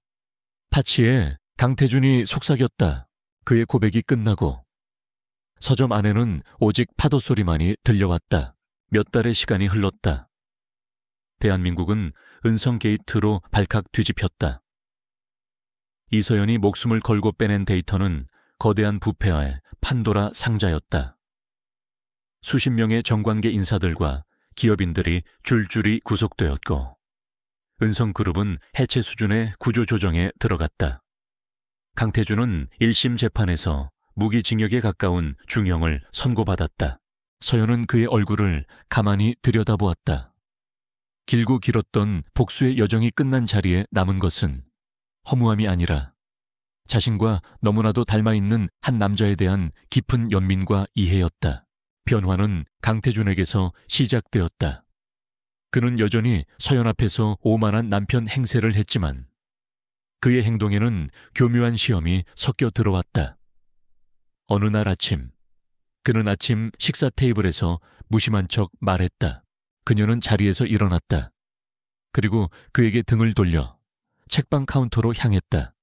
파치에 강태준이 속삭였다. 그의 고백이 끝나고 서점 안에는 오직 파도 소리만이 들려왔다. 몇 달의 시간이 흘렀다. 대한민국은 은성 게이트로 발칵 뒤집혔다. 이서연이 목숨을 걸고 빼낸 데이터는 거대한 부패와의 판도라 상자였다. 수십 명의 정관계 인사들과 기업인들이 줄줄이 구속되었고 은성그룹은 해체 수준의 구조조정에 들어갔다. 강태준은 1심 재판에서 무기징역에 가까운 중형을 선고받았다. 서연은 그의 얼굴을 가만히 들여다보았다. 길고 길었던 복수의 여정이 끝난 자리에 남은 것은 허무함이 아니라 자신과 너무나도 닮아있는 한 남자에 대한 깊은 연민과 이해였다. 변화는 강태준에게서 시작되었다. 그는 여전히 서연 앞에서 오만한 남편 행세를 했지만 그의 행동에는 교묘한 시험이 섞여 들어왔다. 어느 날 아침, 그는 아침 식사 테이블에서 무심한 척 말했다. 그녀는 자리에서 일어났다. 그리고 그에게 등을 돌려 책방 카운터로 향했다.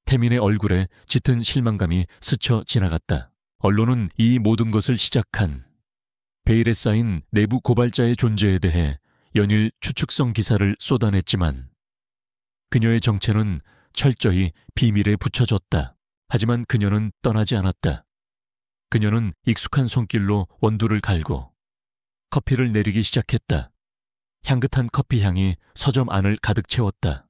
태민의 얼굴에 짙은 실망감이 스쳐 지나갔다. 언론은 이 모든 것을 시작한 베일에 쌓인 내부 고발자의 존재에 대해 연일 추측성 기사를 쏟아냈지만 그녀의 정체는 철저히 비밀에 붙여졌다. 하지만 그녀는 떠나지 않았다. 그녀는 익숙한 손길로 원두를 갈고 커피를 내리기 시작했다. 향긋한 커피 향이 서점 안을 가득 채웠다.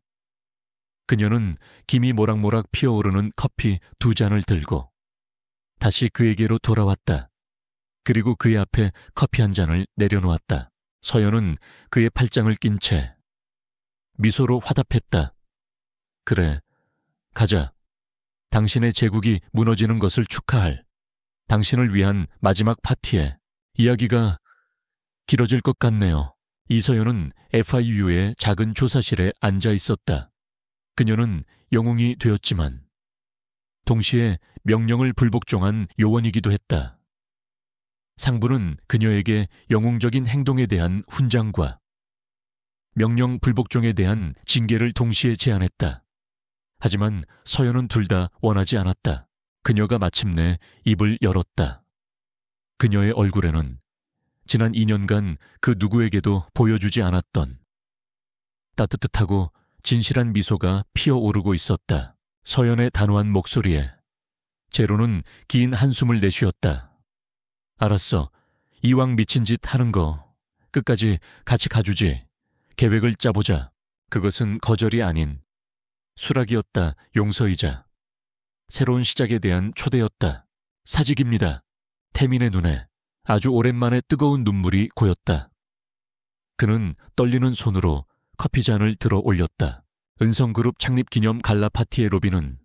그녀는 김이 모락모락 피어오르는 커피 2잔을 들고 다시 그에게로 돌아왔다. 그리고 그의 앞에 커피 한 잔을 내려놓았다. 서연은 그의 팔짱을 낀 채 미소로 화답했다. 그래, 가자. 당신의 제국이 무너지는 것을 축하할 당신을 위한 마지막 파티에. 이야기가 길어질 것 같네요. 이서연은 FIU의 작은 조사실에 앉아 있었다. 그녀는 영웅이 되었지만 동시에 명령을 불복종한 요원이기도 했다. 상부는 그녀에게 영웅적인 행동에 대한 훈장과 명령 불복종에 대한 징계를 동시에 제안했다. 하지만 서연은 둘 다 원하지 않았다. 그녀가 마침내 입을 열었다. 그녀의 얼굴에는 지난 2년간 그 누구에게도 보여주지 않았던 따뜻하고 진실한 미소가 피어오르고 있었다. 서연의 단호한 목소리에 제로는 긴 한숨을 내쉬었다. 알았어. 이왕 미친 짓 하는 거 끝까지 같이 가주지. 계획을 짜보자. 그것은 거절이 아닌 수락이었다. 용서이자 새로운 시작에 대한 초대였다. 사직입니다. 태민의 눈에 아주 오랜만에 뜨거운 눈물이 고였다. 그는 떨리는 손으로 커피잔을 들어 올렸다. 은성그룹 창립 기념 갈라 파티의 로비는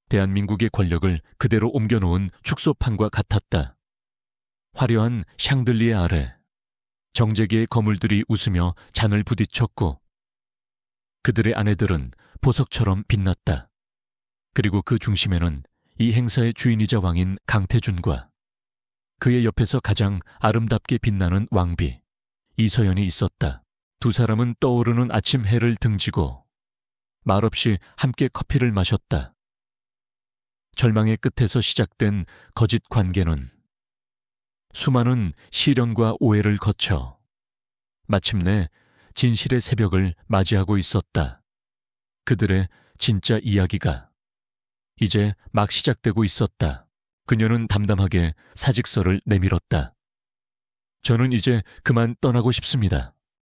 대한민국의 권력을 그대로 옮겨놓은 축소판과 같았다. 화려한 샹들리에 아래 정재계의 거물들이 웃으며 잔을 부딪혔고 그들의 아내들은 보석처럼 빛났다. 그리고 그 중심에는 이 행사의 주인이자 왕인 강태준과 그의 옆에서 가장 아름답게 빛나는 왕비 이서연이 있었다. 두 사람은 떠오르는 아침 해를 등지고 말없이 함께 커피를 마셨다. 절망의 끝에서 시작된 거짓 관계는 수많은 시련과 오해를 거쳐 마침내 진실의 새벽을 맞이하고 있었다. 그들의 진짜 이야기가 이제 막 시작되고 있었다. 그녀는 담담하게 사직서를 내밀었다. 저는 이제 그만 떠나고 싶습니다.